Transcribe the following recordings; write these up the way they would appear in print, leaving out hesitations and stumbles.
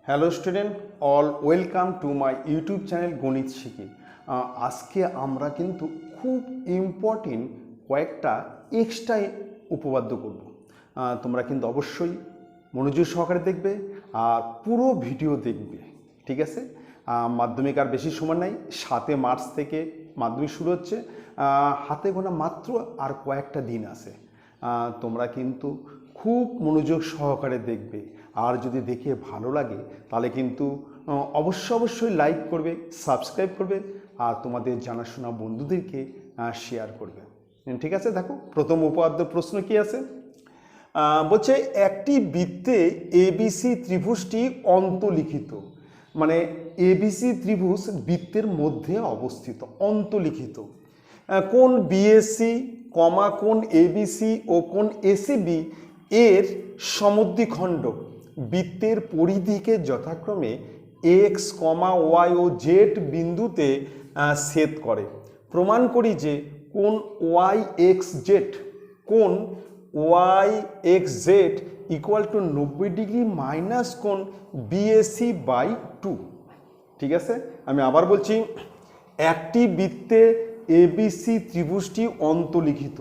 Hello student, all welcome to my YouTube channel গণিত শিখি। আজকে আমরা কিন্তু খুব ইম্পর্টেন্ট কয়েকটা এক্সট্রা উপপাদ্য করব। তোমরা কিন্তু অবশ্যই মনোযোগ সহকারে দেখবে আর পুরো ভিডিও দেখবে, ঠিক আছে? মাধ্যমিক আর বেশি সময় নাই, 7 মার্চ থেকে মাধ্যমিক শুরু হচ্ছে। হাতে গোনা মাত্র আর কয়েকটা দিন আছে। তোমরা কিন্তু খুব মনোযোগ সহকারে দেখবে, আর যদি দেখে ভালো লাগে তাহলে কিন্তু অবশ্যই লাইক করবে, সাবস্ক্রাইব করবে আর তোমাদের জানাশোনা বন্ধুদেরকে শেয়ার করবে, ঠিক আছে? দেখো প্রথম উপপাদ্য প্রশ্ন কি আছে, বলছে একটি বৃত্তে এবিসি ত্রিভুজটি অন্তলিখিত, মানে এবিসি ত্রিভুজ বৃত্তের মধ্যে অবস্থিত, অন্তলিখিত। কোন বিএসি কমা কোন এবিসি ও কোন এসিবি এর সমদ্বিখণ্ড বৃত্তের পরিধিকে যথাক্রমে এক্স কমা ওয়াই ও জেড বিন্দুতে ছেদ করে। প্রমাণ করি যে কোন ওয়াই এক্স জেড, কোন Y X Z equal to 90 degree minus কোন বিএসি বাই 2। ঠিক আছে, আমি আবার বলছি, একটি বৃত্তে এবিসি ত্রিভুজটি অন্তলিখিত,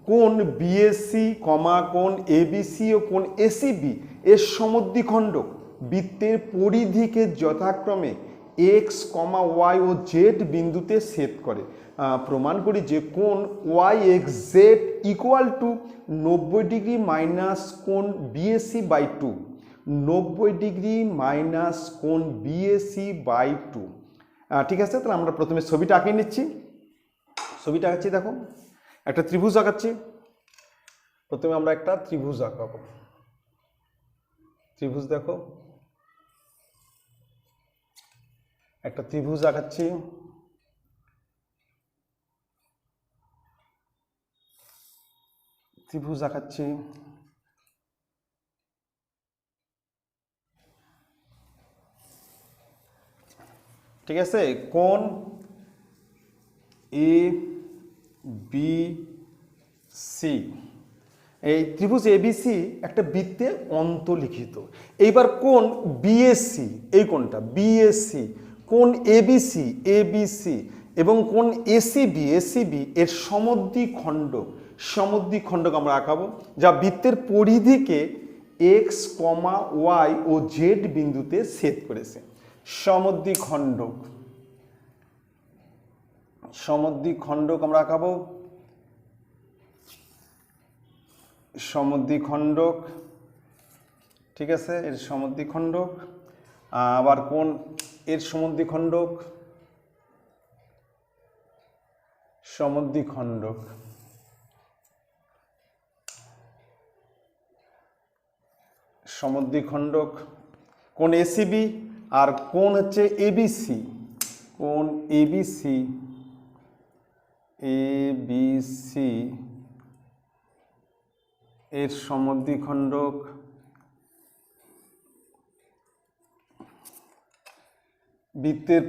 কোন বিএসি কমা কোন এবিসি ও কোন এসিবি এর সমদ্বিখণ্ডক বৃত্তের পরিধিকে যথাক্রমে এক্স কমা ওয়াই ও জেড বিন্দুতে ছেদ করে। প্রমাণ করি যে কোন Y X Z equal to 90 degree minus কোন বিএসি বাই 2, 90 ডিগ্রি মাইনাস কোন বিএসি বাই 2। ঠিক আছে, তাহলে আমরা প্রথমে ছবিটা আঁকিয়ে নিচ্ছি। ছবিটা আঁকাচ্ছি, দেখো একটা ত্রিভুজ আঁকাচ্ছি। প্রথমে আমরা একটা ত্রিভুজ আঁকাবো। ত্রিভুজ দেখো, একটা ত্রিভুজ আঁকাচ্ছি। ত্রিভুজ আঁকাচ্ছি, ঠিক আছে? কোন এ বি সি, এই ত্রিভুজ এবিসি একটা বৃত্তে অন্তলিখিত। এইবার কোন বিএসসি, এই কোনটা বিএসসি, কোন এবিসি এবিসি এবং কোন এসিবি এসিবি এর সমদ্বিখণ্ডক আমরা আঁকাবো, যা বৃত্তের পরিধিকে এক্স কমা ওয়াই ও জেড বিন্দুতে ছেদ করেছে। সমদ্বিখণ্ডক আমরা আঁকাবো। সমদ্বিখণ্ডক, ঠিক আছে, এর সমদ্বিখণ্ডক। আবার কোন এর সমদ্বিখণ্ডক, সমদ্বিখণ্ডক কোন এসিবি আর কোন হচ্ছে এবিসি, কোন এবিসি এর সমদ্বিখণ্ডক বৃত্তের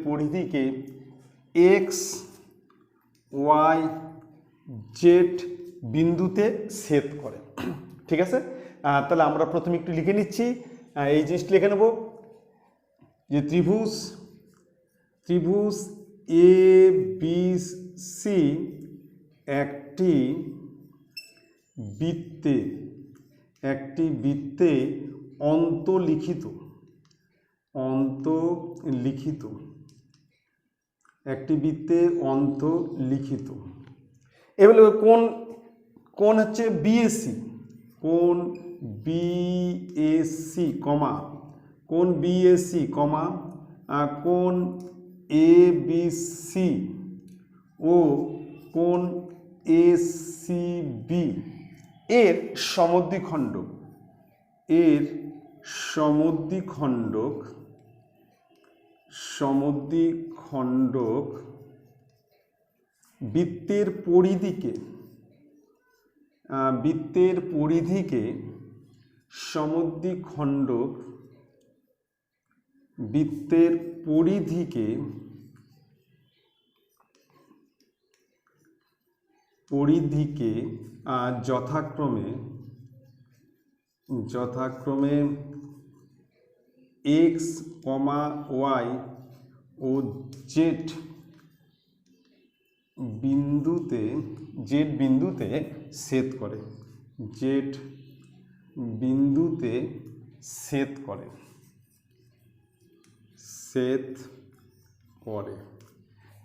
পরিধিকে এক্স ওয়াই জেড বিন্দুতে ছেদ করে। ঠিক আছে, তাহলে আমরা প্রথমে একটু লিখে নিচ্ছি, এই জিনিসটা লিখে নেব যে ত্রিভুজ এ বি সি একটি বৃত্তে অন্তলিখিত, একটি বৃত্তে অন্তলিখিত। এবার কোন হচ্ছে বিএসসি, কোন বিএসসি কমা কোন বিএসসি কমা কোন এবিসি ও কোন এসিবি এর সমদ্বিখণ্ডক বৃত্তের পরিধিকে যথাক্রমে এক্স কমা ওয়াই ও জেড বিন্দুতে ছেদ করে, জেড বিন্দুতে ছেদ করে,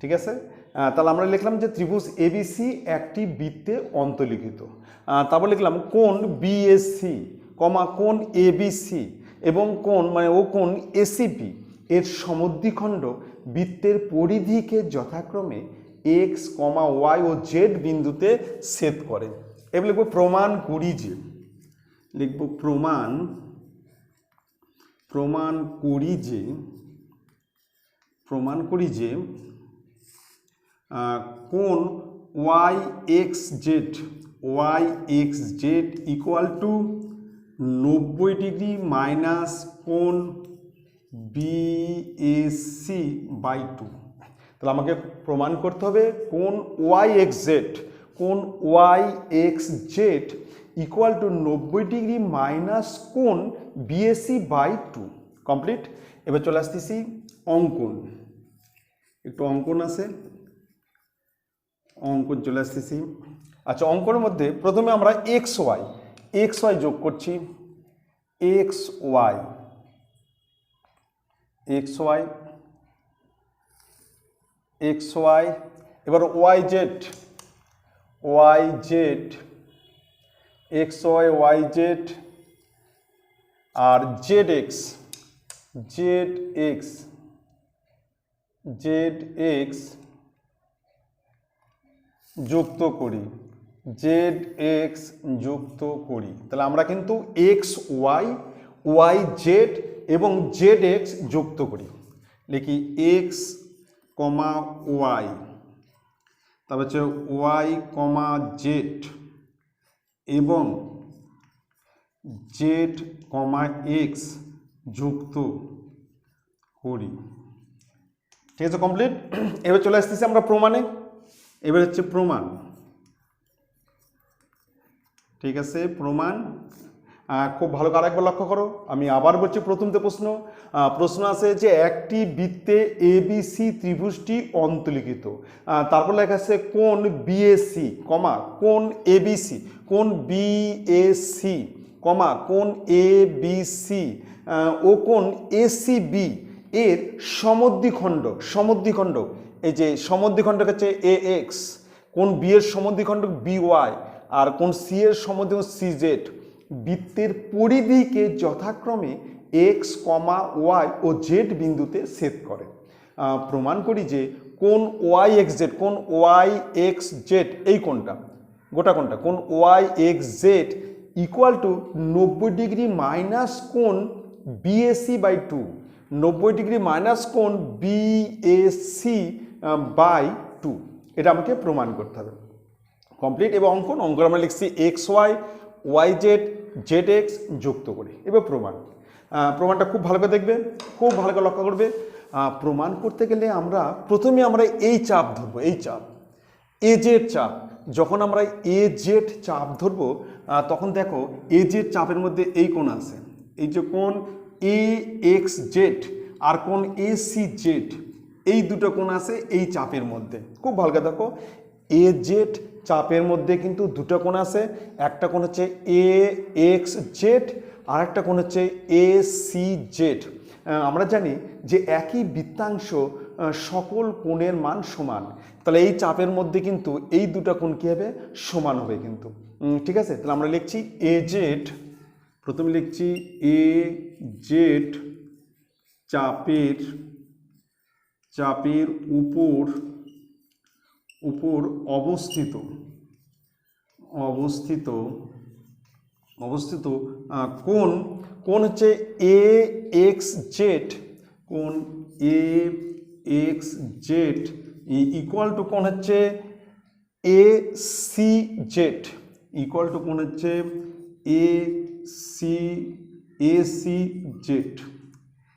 ঠিক আছে। তাহলে আমরা লিখলাম যে ত্রিভুজ এবিসি একটি বৃত্তে অন্তর্লিখিত। তারপর লিখলাম কোণ বিএসি কমা কোণ এবিসি এবং কোণ মানে ও কোণ এসিপি এর সমদ্বিখণ্ড বৃত্তের পরিধিকে যথাক্রমে এক্স কমা ওয়াই ও জেড বিন্দুতে ছেদ করে। এবার লিখবো প্রমাণ করি যে, লিখব প্রমাণ করি যে কোণ Y X Z equal to 90 degree minus কোণ বিএসি বাই 2। তাহলে আমাকে প্রমাণ করতে হবে কোণ Y X Z equal to 90 degree minus কোণ বিএসি বাই 2। কমপ্লিট। এবার চলে আসতেছি অঙ্কন, একটু অঙ্কন আছে, অঙ্কন চলে আসতেছি। আচ্ছা, অঙ্কনের মধ্যে প্রথমে আমরা এক্স ওয়াই যোগ করছি, এক্স ওয়াই, এবার Y Z X Y Z আর জেড এক্স যুক্ত করি, তাহলে আমরা কিন্তু এক্স ওয়াই জেড এবং জেড এক্স যুক্ত করি। লিখি এক্স কমা ওয়াই, তারপর হচ্ছে ওয়াই কমা জেড এবং জেড কমা এক্স যুক্ত করি। ঠিক আছে, কমপ্লিট। এবার চলে আসতেছি আমরা প্রমাণে। এবার হচ্ছে প্রমাণ, ঠিক আছে, প্রমাণ। খুব ভালো করে আরেকবার লক্ষ্য করো, আমি আবার বলছি প্রথমতে প্রশ্ন আছে যে একটি বৃত্তে এবিসি ত্রিভুজটি অন্তর্লিখিত, তারপর লেখা আছে কোণ বিএসি কমা কোণ এবিসি, কোণ বিএসি কমা কোণ এবিসি ও কোণ এসিবি এর সমদ্বিখণ্ড, এই যে সমদ্বিখণ্ড হচ্ছে এ এক্স, কোণ বি এর সমদ্বিখণ্ড বি ওয়াই আর কোণ সি এর সমদ্বিখণ্ড সি জেড বৃত্তের পরিধিকে যথাক্রমে এক্স কমা ওয়াই ও জেড বিন্দুতে ছেদ করে। প্রমাণ করি যে কোণ ওয়াই এক্স জেড এই কোণটা, গোটা কোণটা কোণ Y X Z equal to 90 degree minus কোণ বিএসি বাই 2, 90 ডিগ্রি মাইনাস কোণ বিএসি বাই 2, এটা আমাকে প্রমাণ করতে হবে। কমপ্লিট। এবার অঙ্কন আমরা লিখছি এক্স ওয়াই জেড এক্স যুক্ত করি। এবার প্রমাণটা খুব ভালো করে দেখবে, খুব ভালো করে লক্ষ্য করবে। প্রমাণ করতে গেলে প্রথমে আমরা এই চাপ ধরবো, এই চাপ এ জেড চাপ। যখন আমরা এ জেড চাপ ধরবো তখন দেখো এ জেড চাপের মধ্যে এই কোণ আছে, এই যে কোণ এ এক্স জেড আর কোণ এ সি জেড, এই দুটো কোণ আছে এই চাপের মধ্যে। খুব ভালো করে দেখো, এ জেড চাপের মধ্যে কিন্তু দুটো কোণ আছে, একটা কোণ হচ্ছে এ এক্স জেড আর একটা কোণ হচ্ছে এ সি জেড। আমরা জানি যে একই বৃত্তাংশ সকল কোণের মান সমান, তাহলে এই চাপের মধ্যে কিন্তু এই দুটো কোণ কী হবে, সমান হবে কিন্তু। ঠিক আছে, তাহলে আমরা লিখছি এ জেড, প্রথমে লিখছি এ জেড চাপের উপর অবস্থিত কোণ হচ্ছে এ এক্স জেড, কোণ A X Z equal to কোণ হচ্ছে A C Z, equal to কোণ হচ্ছে এ সি জেড।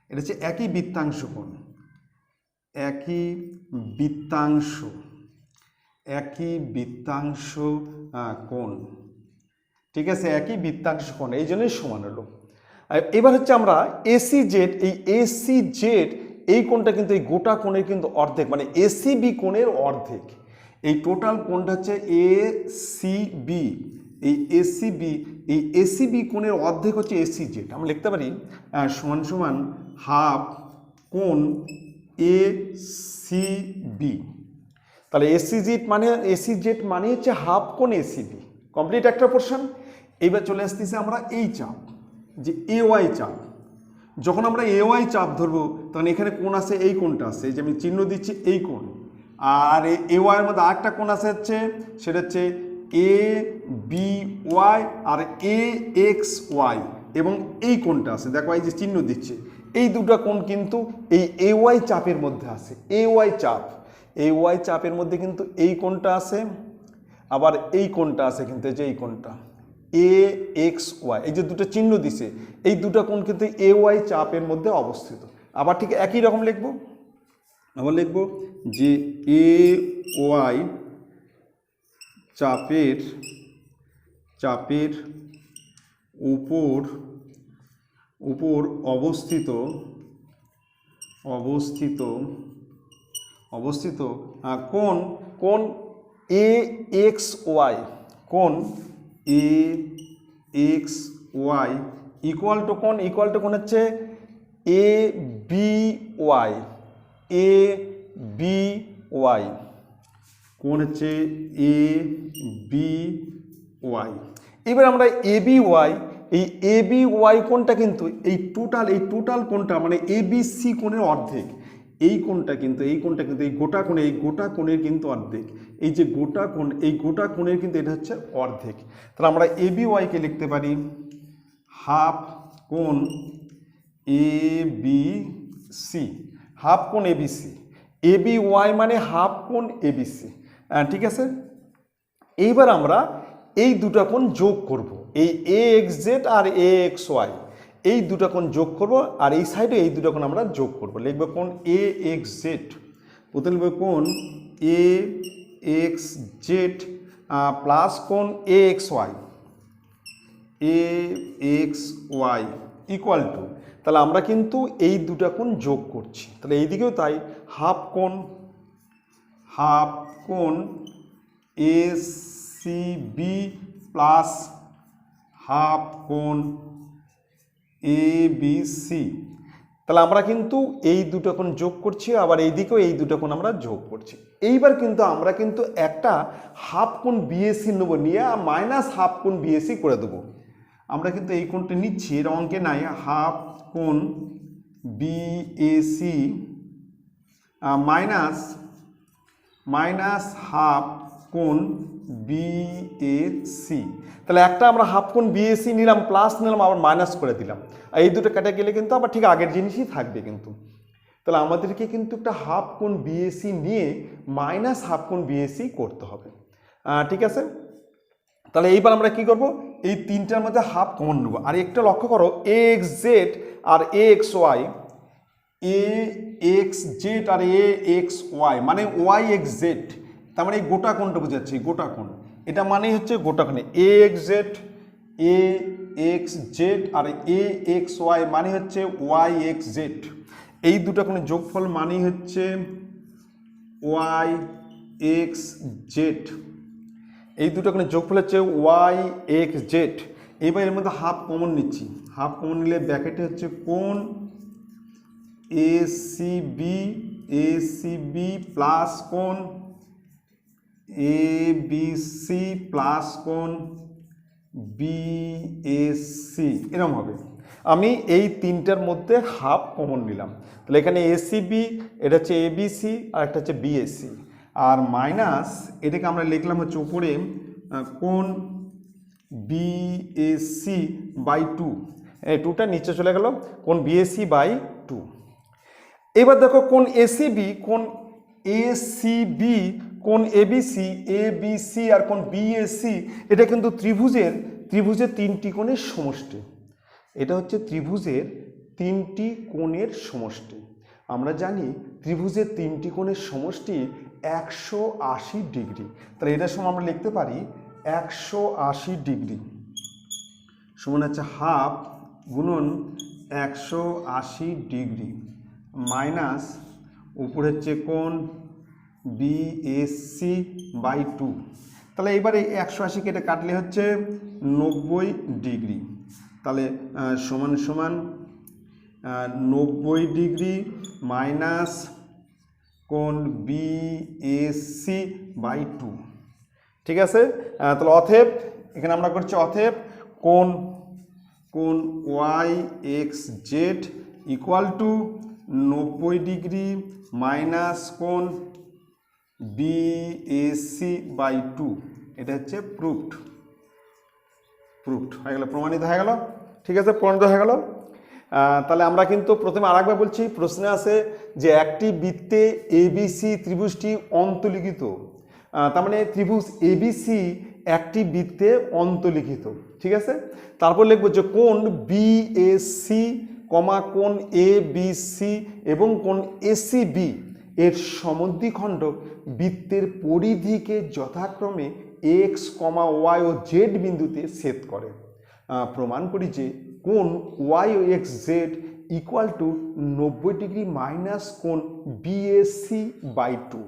এটা হচ্ছে একই বৃত্তাংশ কোণ, একই বৃত্তাংশ কোণ। ঠিক আছে, একই বৃত্তাংশ কোণ, এই জন্যই সমান হলো। এবার হচ্ছে আমরা এসি জেড, এই এসি জেড এই কোণটা কিন্তু এই গোটা কোণের কিন্তু অর্ধেক, মানে এসিবি কোণের অর্ধেক। এই টোটাল কোণটা হচ্ছে এসিবি, এই এসিবি কোণের অর্ধেক হচ্ছে এসি জেড। আমরা লিখতে পারি সমান সমান হাফ কোণ এসিবি। তাহলে এসি জেড মানে হচ্ছে হাফ কোণ এসিবি। কমপ্লিট একটা পোর্শন। এইবার চলে আসতেছি আমরা এই চাপ, যে এ ওয়াই চাপ। যখন আমরা এ ওয়াই চাপ ধরবো তখন এখানে কোণ আছে, এই কোণটা আছে, এই যে আমি চিহ্ন দিচ্ছি এই কোণ। আর এ ওয়াইয়ের মধ্যে আরেকটা কোণ আছে হচ্ছে, সেটা হচ্ছে A B Y R A x Y, এবং এই কোণটা আছে, দেখো এই যে চিহ্ন দিচ্ছে, এই দুটো কোণ কিন্তু এই এ ওয়াই চাপের মধ্যে আছে। এ ওয়াই চাপের মধ্যে কিন্তু এই কোণটা আছে, আবার এই কোণটা আছে কিন্তু, এই যে এই কোণটা এ এক্স ওয়াই, এই যে দুটো চিহ্ন দিছে, এই দুটো কোণ কিন্তু এ ওয়াই চাপের মধ্যে অবস্থিত। আবার ঠিক একই রকম লিখব, আবার লিখব যে এ ওয়াই চাপের উপর অবস্থিত কোণ এ এক্স ওয়াই, কোণ A x Y equal to কোণ হচ্ছে এ বি ওয়াই, কোণ হচ্ছে এ বি ওয়াই। এবার আমরা এ বি ওয়াই, এই এ বি ওয়াই কোণটা কিন্তু এই টোটাল কোণটা মানে এ বি সি কোণের অর্ধেক। এই কোণটা কিন্তু এই গোটা কোণের কিন্তু অর্ধেক। এই যে গোটা কোণ, এই গোটা কোণের কিন্তু এটা হচ্ছে অর্ধেক। তাহলে আমরা এ বি ওয়াইকে লিখতে পারি হাফ কোণ এ বি সি, হাফ কোণ A B C. A B Y মানে হাফ কোণ এ বি সি, ঠিক আছে। এইবার আমরা এই দুটা কোণ যোগ করব, এই এ এক্স জেড আর এ এক্স ওয়াই, এই দুটা কোণ যোগ করব, আর এই সাইডে এই দুটা কোণ আমরা যোগ করব। লিখব কোণ এ এক্স জেড, প্রথমে লিখব কোণ এ এক্স জেড প্লাস কোণ A x Y equal to, তাহলে আমরা কিন্তু এই দুটা কোণ যোগ করছি, তাহলে এইদিকেও তাই, হাফ কোণ A C B plus half কোণ এ বি সি। তাহলে আমরা কিন্তু এই দুটো কোণ যোগ করছি, আবার এইদিকেও এই দুটো কোণ আমরা যোগ করছি। এইবার কিন্তু আমরা কিন্তু একটা হাফ কোণ বিএসি নেবো, নিয়ে মাইনাস হাফ কোণ বিএসি করে দেবো। আমরা কিন্তু এই কোণটা নিচ্ছি, এর অঙ্কে নাই, হাফ কোণ বিএসি মাইনাস হাফ কোণ বিএসি। তাহলে একটা আমরা হাফ কোণ বিএসি নিলাম, প্লাস নিলাম, আবার মাইনাস করে দিলাম, আর এই দুটো কেটে গেলে কিন্তু আবার ঠিক আগের জিনিসই থাকবে কিন্তু। তাহলে আমাদেরকে কিন্তু একটা হাফ কোণ বিএসি নিয়ে মাইনাস হাফ কোণ বিএসি করতে হবে, ঠিক আছে। তাহলে এইবার আমরা কি করব, এই তিনটার মধ্যে হাফ কমন নেব। আর একটা লক্ষ্য করো, এ এক্স জেড আর এ এক্স ওয়াই, মানে ওয়াই এক্স জেড, তার মানে এই গোটা কোণটা বোঝাচ্ছে, এই গোটা কোণ, এটা মানেই হচ্ছে গোটা কোণ। এ এক্স জেড আর এ এক্স ওয়াই মানে হচ্ছে ওয়াই এক্স জেড, এই দুটা কোণের যোগফল মানেই হচ্ছে ওয়াই এক্স জেড, এই দুটো কোণের যোগফল হচ্ছে ওয়াই এক্স জেড। এইবার এর মধ্যে হাফ কমন নিচ্ছি, হাফ কমন নিলে ব্র্যাকেটে হচ্ছে কোণ এসিবি প্লাস কোণ এবিসি প্লাস কোণ বিএসি, এরকম হবে। আমি এই তিনটার মধ্যে হাফ কমন নিলাম, তাহলে এখানে এসিবি, এটা হচ্ছে এবিসি, আর একটা হচ্ছে বিএসি, আর মাইনাস এটাকে আমরা লিখলাম হচ্ছে উপরে কোণ বিএসি বাই 2, এই 2টা নিচে চলে গেল, কোণ বিএসি বাই 2। এবার দেখো কোণ এসিবি, কোণ এবিসি আর কোণ বিএসি, এটা কিন্তু ত্রিভুজের তিনটি কোণের সমষ্টি। এটা হচ্ছে ত্রিভুজের তিনটি কোণের সমষ্টি। আমরা জানি ত্রিভুজের তিনটি কোণের সমষ্টি 180 ডিগ্রি। তাহলে এটার সময় আমরা লিখতে পারি 180 ডিগ্রি সমান হচ্ছে হাফ গুণন 180 ডিগ্রি মাইনাস উপরে হচ্ছে কোণ বিএসসি বাই 2। তাহলে এবারে 180 কেটে কাটলে হচ্ছে 90 ডিগ্রি। তাহলে সমান সমান 90 ডিগ্রি মাইনাস কোণ বিএসসি বাই 2। ঠিক আছে, তাহলে অতএব এখানে আমরা করছি অতএব কোণ Y X Z equal to 90 degree minus কোণ বিএসসি বাই 2। এটা হচ্ছে প্রুফড হয়ে গেল, প্রমাণিত হয়ে গেল। ঠিক আছে, প্রমাণিত হয়ে গেল। তাহলে আমরা কিন্তু প্রথমে আরেকবার বলছি, প্রশ্নে আছে যে একটি বৃত্তে এবিসি ত্রিভুজটি অন্তর্লিখিত, তার মানে ত্রিভুজ এবিসি একটি বৃত্তে অন্তর্লিখিত। ঠিক আছে, তারপর লিখবো যে কোণ বিএসসি কমা কোণ এবিসি এবং কোণ এসিবি এর সমদ্বিখণ্ডক বৃত্তের পরিধিকে যথাক্রমে এক্স কমা ওয়াই ও জেড বিন্দুতে ছেদ করে। প্রমাণ করি যে কোণ ওয়াই ও x Z equal to 90 degree minus কোণ বিএসসি বাই 2।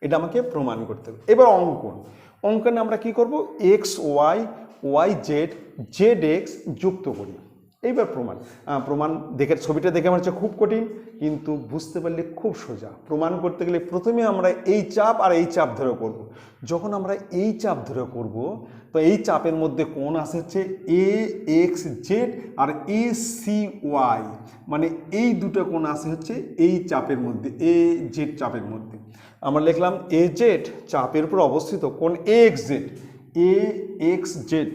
এটা আমাকে প্রমাণ করতে হবে। এবার অঙ্কনে আমরা কি করব, X Y Y Z Z X যুক্ত করি। এইবার প্রমাণ দেখে ছবিটা দেখে আমার হচ্ছে খুব কঠিন, কিন্তু বুঝতে পারলে খুব সোজা। প্রমাণ করতে গেলে প্রথমে আমরা এই চাপ আর এই চাপ ধরে করব। যখন আমরা এই চাপ ধরে করব, তো এই চাপের মধ্যে কোণ আসে হচ্ছে এ এক্স জেড আর এ সি ওয়াই, মানে এই দুটো কোণ আসে হচ্ছে এই চাপের মধ্যে, এ জেড চাপের মধ্যে। আমরা লিখলাম এ জেড চাপের উপর অবস্থিত কোণ এ এক্স জেড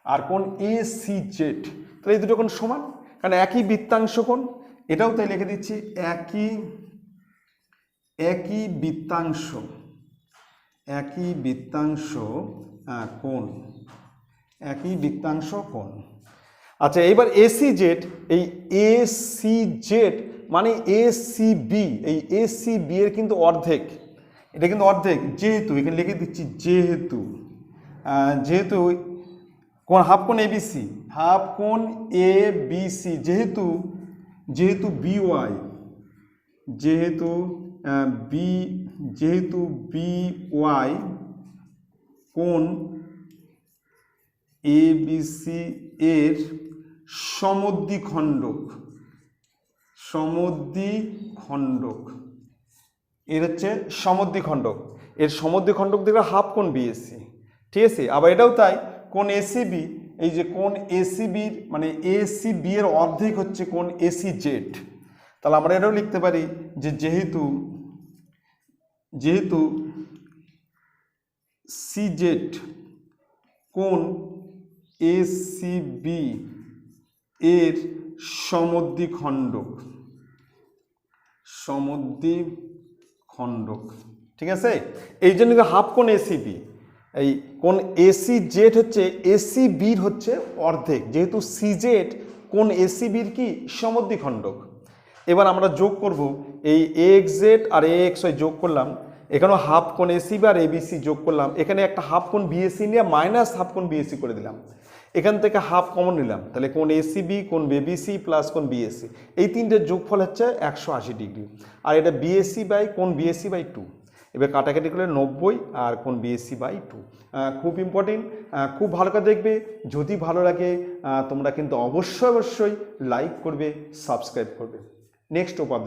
আর কোণ এ সি জেড। তাহলে এই দুটো কোণ সমান, কারণ একই বৃত্তাংশ কোণ। এটাও তাই লিখে দিচ্ছি, একই বৃত্তাংশ কোণ। আচ্ছা, এবার এসি জেড, এই এসি জেড মানে এসিবি, এই এসিবি এর কিন্তু অর্ধেক, এটা কিন্তু অর্ধেক। যেহেতু এখানে লিখে দিচ্ছি যেহেতু কোণ হাফ কোণ এবিসি, যেহেতু বিওয়াই, যেহেতু বিওয়াই কোণ এবিসি এর সমদ্বিখণ্ডক, এর হচ্ছে সমদ্বিখণ্ডক, এর সমদ্বিখণ্ডক দেখবে হাফ কোণ বিএসসি। ঠিক আছে, আবার এটাও তাই, কোণ এসিবি, এই যে কোণ এসিবির মানে এসিবি এর অর্ধেক হচ্ছে কোণ এসি জেড। তাহলে আমরা এটাও লিখতে পারি যে যেহেতু সি জেড কোণ এসিবি এর সমদ্বিখণ্ডক। ঠিক আছে, এই জন্য হাফ কোণ এসিবি, এই কোণ এসি জেড হচ্ছে এসিবির হচ্ছে অর্ধেক, যেহেতু সি জেড কোণ এসিবির কি সমদ্বিখণ্ডক। এবার আমরা যোগ করব এই এক্স জেড আর এ এক্স ওয়াই যোগ করলাম, এখানেও হাফ কোণ এসিবি আর এবিসি যোগ করলাম, এখানে একটা হাফ কোণ বিএসি নিয়ে মাইনাস হাফ কোণ বিএসি করে দিলাম, এখান থেকে হাফ কমন নিলাম, তাহলে কোণ এসিবি কোণ বিবিসি প্লাস কোণ বিএসি, এই তিনটের যোগফল হচ্ছে 180 ডিগ্রি। আর এটা বিএসি বাই কোণ বিএসি বাই 2, এবার কাটাকাটি করলে 90 আর কোণ বিএসসি বাই 2। খুব ইম্পর্টেন্ট, খুব ভালো করে দেখবে। যদি ভালো লাগে তোমরা কিন্তু অবশ্যই লাইক করবে, সাবস্ক্রাইব করবে। নেক্সট উপাদ্য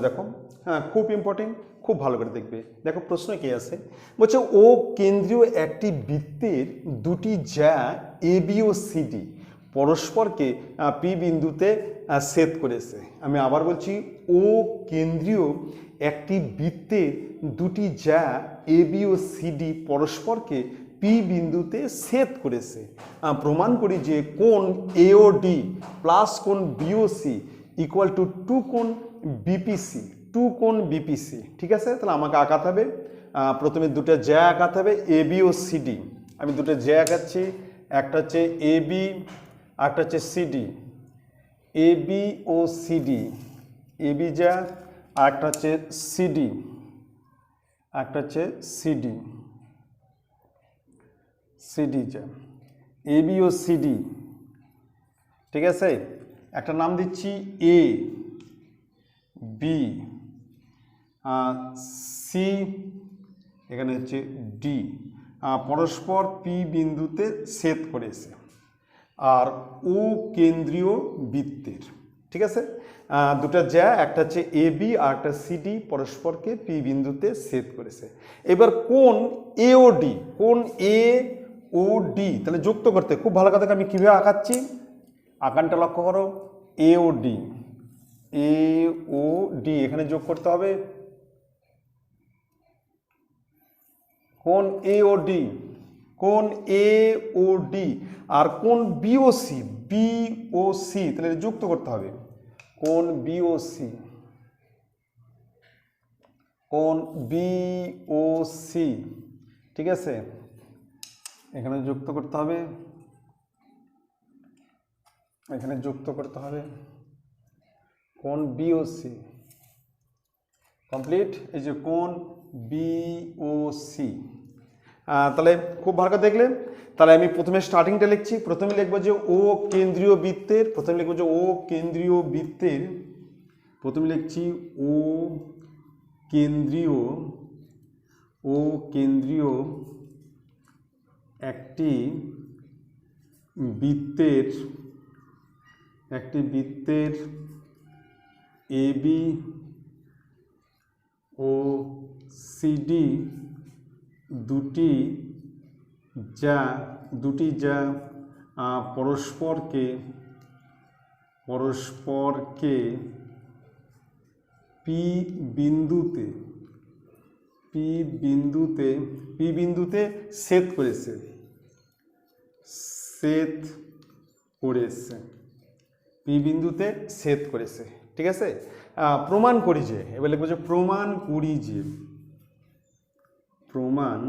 দেখো, হ্যাঁ খুব ইম্পর্টেন্ট, খুব ভালো করে দেখবে। দেখো প্রশ্ন কি আছে, বলছে ও কেন্দ্রীয় একটি বৃত্তের দুটি জ্যা এবি ও সিডি পরস্পরকে পি বিন্দুতে ছেদ করেছে। আমি আবার বলছি, ও কেন্দ্রীয় একটি বৃত্তের দুটি জ্যা এবি ও সিডি পরস্পরকে পি বিন্দুতে ছেদ করেছে। প্রমাণ করি যে কোণ এওডি প্লাস কোণ বিওসি ইকুয়াল টু 2 কোণ বিপিসি। ঠিক আছে, তাহলে আমাকে আঁকাতে হবে, প্রথমে দুটো জ্যা আঁকাতে হবে এবি ও সিডি। আমি দুটো জ্যা আঁকাচ্ছি, একটা হচ্ছে এবি আর একটা হচ্ছে সিডি। এবি ও সিডি, এবি জ্যা, আর একটা হচ্ছে সিডি, সিডি জ্যা। এবি ও সিডি ঠিক আছে, একটা নাম দিচ্ছি এ বি সি, এখানে হচ্ছে ডি, পরস্পর পি বিন্দুতে ছেদ করেছে, আর ও কেন্দ্রীয় বৃত্তের, ঠিক আছে, দুটো যা, একটা হচ্ছে এ বি আর একটা সিডি পরস্পরকে পি বিন্দুতে ছেদ করেছে। এবার কোন এ ও ডি, কোন এ ও ডি, তাহলে যুক্ত করতে খুব ভালো কথা, আমি কীভাবে আঁকাচ্ছি, আকারটা লক্ষ্য করো, এ ও ডি, এ ও ডি, এখানে যোগ করতে হবে কোন এ ও ডি, কোন এ ও ডি, আর কোন বিওসি, বিওসি, তাহলে যুক্ত করতে হবে কোন বিওসি, কোন বিওসি, ঠিক আছে, এখানে যুক্ত করতে হবে, এখানে যুক্ত করতে হবে কোন বিওসি, কমপ্লিট, এই যে কোন বিওসি। তাহলে খুব ভালো করে দেখলে, তাহলে আমি প্রথমে স্টার্টিংটা লিখছি, প্রথমে লিখবো যে ও কেন্দ্রীয় বৃত্তের, প্রথমে লিখবো যে ও কেন্দ্রীয় বৃত্তের, প্রথমে লিখছি ও কেন্দ্রীয়, ও কেন্দ্রীয় একটি বৃত্তের, একটি বৃত্তের এ বি ও সিডি দুটি যা পরস্পরকে পি বিন্দুতে ছেদ করেছে, পি বিন্দুতে ছেদ করেছে, ঠিক আছে, প্রমাণ করি যে, এবার লিখবো যে প্রমাণ করি যে, প্রমাণ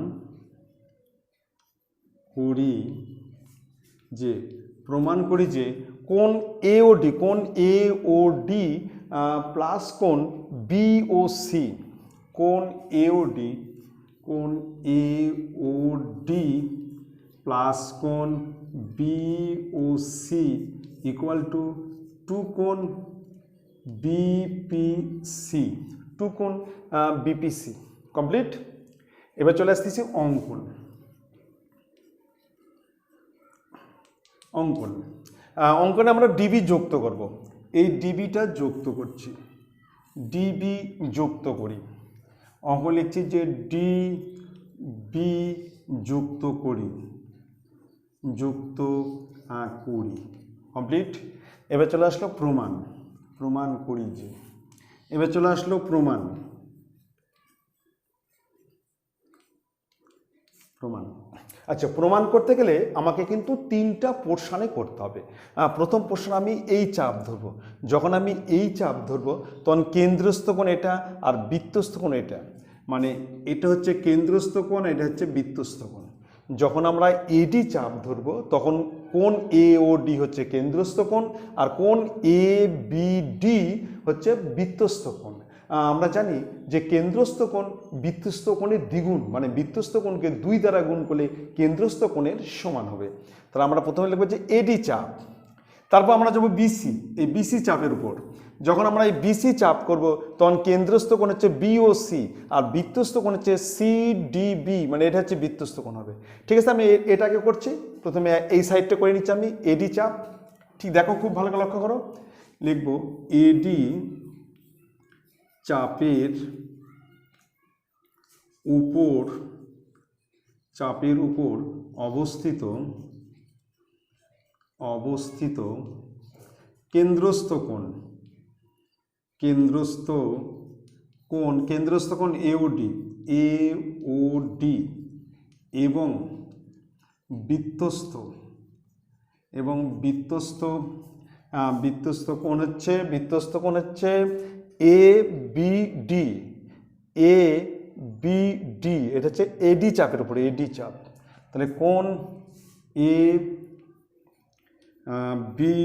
করি যে কোন এ ও ডি, কোন এ ও ডি প্লাস কোন বি ও সি, কোন এ ও ডি, কোন এ ও ডি প্লাস কোন B O C equal to কোন বিপিসি, টু কোন বিপিসি, কমপ্লিট। এবার চলে আসতেছি অঙ্কনে আমরা ডিবি যুক্ত করব, এই ডিবিটা যুক্ত করছি, ডিবি যুক্ত করি, অঙ্ক লিখছি যে ডিবি যুক্ত করি, কমপ্লিট। এবার চলে আসলো প্রমাণ করি যে, এবার চলে আসলো প্রমাণ, আচ্ছা, প্রমাণ করতে গেলে আমাকে কিন্তু তিনটা পোর্শনে করতে হবে। প্রথম পোর্শন আমি এই চাপ ধরবো, যখন আমি এই চাপ ধরবো তখন কেন্দ্রস্থ কোণ এটা আর বৃত্তস্থ কোণ এটা, মানে এটা হচ্ছে কেন্দ্রস্থ কোণ, এটা হচ্ছে বৃত্তস্থ কোণ। যখন আমরা এডি চাপ ধরবো তখন কোণ এ ও ডি হচ্ছে কেন্দ্রস্থ কোণ, আর কোণ এ বি ডি হচ্ছে বৃত্তস্থ কোণ। আমরা জানি যে কেন্দ্রস্থ কোণ বৃত্তস্থ কোণের দ্বিগুণ, মানে বৃত্তস্থ কোণকে 2 দ্বারা গুণ করলে কেন্দ্রস্থ কোণের সমান হবে। তাহলে আমরা প্রথমে লিখবো যে এডি চাপ, তারপর আমরা যাবো বিসি, এই বিসি চাপের উপর, যখন আমরা এই বিসি চাপ করব তখন কেন্দ্রস্থ কোণ হচ্ছে বিওসি আর বৃত্তস্থ কোণ হচ্ছে সিডিবি, মানে এটা হচ্ছে বৃত্তস্থ কোণ হবে, ঠিক আছে। আমি এটাকে করছি, প্রথমে এই সাইডটা করে নিচ্ছি আমি এডি চাপ, ঠিক দেখো খুব ভালো করে লক্ষ্য করো, লিখবো এডি চাপের উপর অবস্থিত কেন্দ্রস্থ কোণ এওডি এবং বৃত্তস্থ কোণ হচ্ছে এ বি ডি, এটা হচ্ছে এডি চাপের উপরে, এডি চাপ, তাহলে কোণ এ বি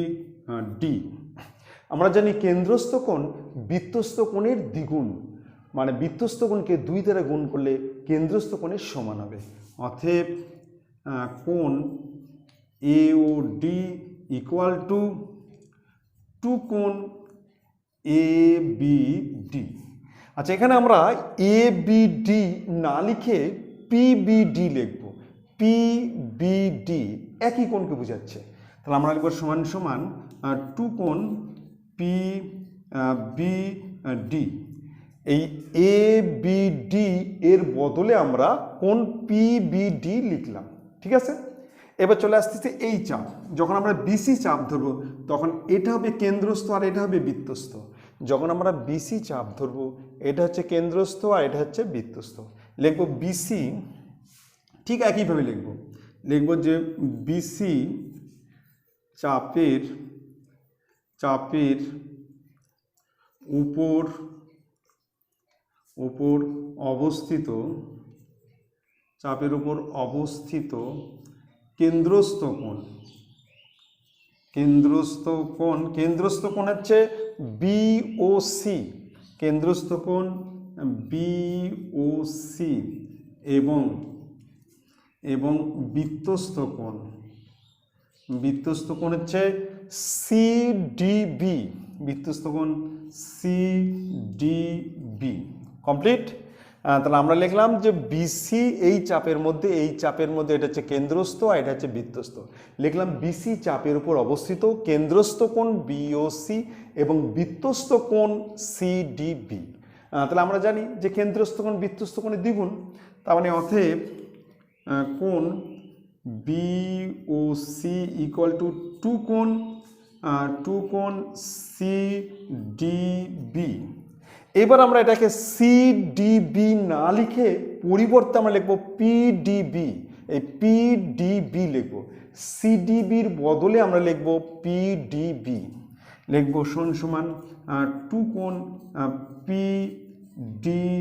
ডি। আমরা জানি কেন্দ্রস্থ কোণ বৃত্তস্থ কোণের দ্বিগুণ, মানে বৃত্তস্থ কোণকে 2 দ্বারা গুণ করলে কেন্দ্রস্থ কোণের সমান হবে, অতএব কোণ A O D equal to two কোণ এ বি ডি। আচ্ছা, এখানে আমরা এ বি ডি না লিখে পিবিডি লিখব। পিবিডি একই কোণকে বোঝাচ্ছে, তাহলে আমরা লিখব সমান সমান টু কোণ পি বি ডি। এই এ বি ডি এর বদলে আমরা কোণ পিবিডি লিখলাম, ঠিক আছে। এবার চলে আসতেছে এই চাপ, যখন আমরা বিসি চাপ ধরবো তখন এটা হবে কেন্দ্রস্থ আর এটা হবে বৃত্তস্থ। যখন আমরা বিসি চাপ ধরবো এটা হচ্ছে কেন্দ্রস্থ আর এটা হচ্ছে বৃত্তস্থ। লিখব বিসি, ঠিক একইভাবে লিখব যে বিসি চাপের উপর অবস্থিত কেন্দ্রস্থ কোণ হচ্ছে বিওসি, কেন্দ্রস্থ কোণ বিওসি এবং বৃত্তস্থ কোণ হচ্ছে সিডিবি, বৃত্তস্থ কোণ সিডিবি। কমপ্লিট। তাহলে আমরা লিখলাম যে বিসি এই চাপের মধ্যে এটা হচ্ছে কেন্দ্রস্থ আর এটা হচ্ছে বৃত্তস্থ। লিখলাম বিসি চাপের উপর অবস্থিত কেন্দ্রস্থ কোণ বিওসি এবং বৃত্তস্থ কোণ সিডিবি। তাহলে আমরা জানি যে কেন্দ্রস্থ কোণ বৃত্তস্থ কোণের দ্বিগুণ, তার মানে অতএব কোণ বিওসি ইকুয়াল টু টু কোণ সিডিবি। এবার আমরা এটাকে সিডিবি না লিখে পরিবর্তে আমরা লিখব পিডিবি। এই পিডিবি লিখব, সিডিবির বদলে আমরা লিখব পিডিবি। লিখব সমান টু কোণ পিডিবি।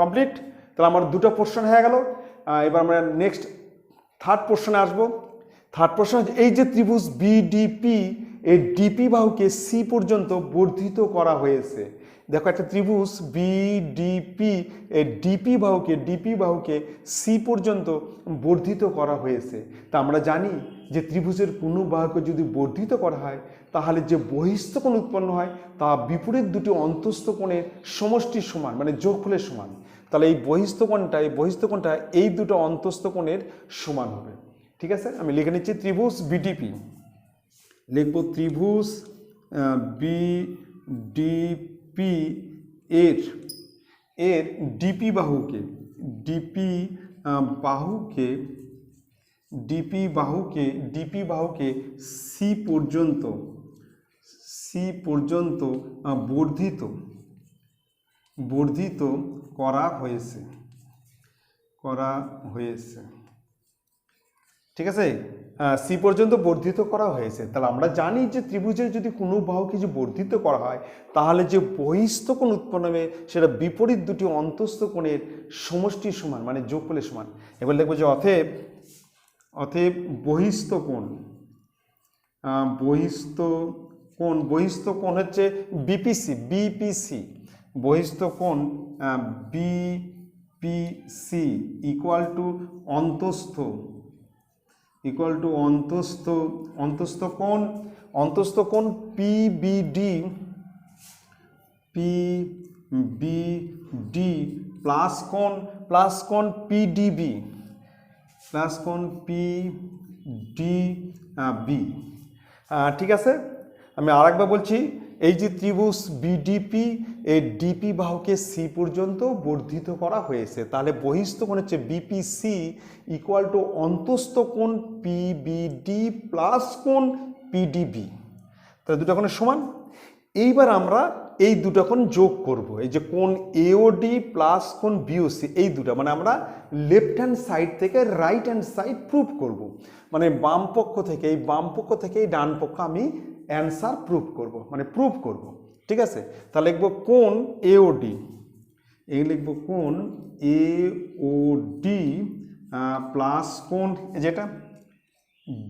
কমপ্লিট। তাহলে আমার দুটো পোর্শন হয়ে গেল। এবার আমরা নেক্সট থার্ড পোর্শনে আসবো। থার্ড পোর্শন এই যে ত্রিভুজ বিডিপি, এই ডিপি বাহুকে সি পর্যন্ত বর্ধিত করা হয়েছে। দেখো একটা ত্রিভুজ বিডিপি এই ডিপি বাহুকে সি পর্যন্ত বর্ধিত করা হয়েছে। তা আমরা জানি যে ত্রিভুজের কোনো বাহুকে যদি বর্ধিত করা হয় তাহলে যে বহিস্থ কোণ উৎপন্ন হয় তা বিপরীত দুটি অন্তস্থ কোণের সমষ্টির সমান, মানে যোগফলের সমান। তাহলে এই বহিস্থ কোণটা এই দুটো অন্তস্থ কোণের সমান হবে। ঠিক আছে, আমি লিখে নিচ্ছি ত্রিভুজ বিডিপি। লিখব ত্রিভুজ বিডিপি এর ডিপি বাহুকে সি পর্যন্ত বর্ধিত করা হয়েছে। ঠিক আছে, সি পর্যন্ত বর্ধিত করা হয়েছে। তাহলে আমরা জানি যে ত্রিভুজের যদি কোনো বাহুকে যে বর্ধিত করা হয় তাহলে যে বহিস্থ কোণ উৎপন্ন হবে সেটা বিপরীত দুটি অন্তস্থ কোণের সমষ্টির সমান, মানে যোগফলের সমান। এবার দেখবো যে অতএব বহিস্থ কোণ হচ্ছে বিপিসি। বহিস্থ কোণ বিপিসি ইকুয়াল টু অন্তস্থ কোণ পিবিডি প্লাস কোণ পিডিবি ঠিক আছে, আমি আরেকবার বলছি। এই যে ত্রিভুজ বিডিপি এই ডিপি বাহুকে সি পর্যন্ত বর্ধিত করা হয়েছে, তাহলে বহিস্থ কোণ হচ্ছে বিপিসি ইকুয়াল টু অন্তস্থ কোণ পিবিডি প্লাস কোণ পিডিবি। তাহলে দুটো কোণের সমান। এইবার আমরা এই দুটো কোণ যোগ করব। এই যে কোণ এওডি প্লাস কোণ বিওসি, এই দুটো মানে আমরা লেফট হ্যান্ড সাইড থেকে রাইট হ্যান্ড সাইড প্রুভ করব। মানে বাম পক্ষ থেকে এই ডান পক্ষ আমি অ্যান্সার প্রুভ করব। ঠিক আছে, তাহলে লিখব কোণ এওডি, লিখব কোণ এওডি প্লাস কোণ যেটা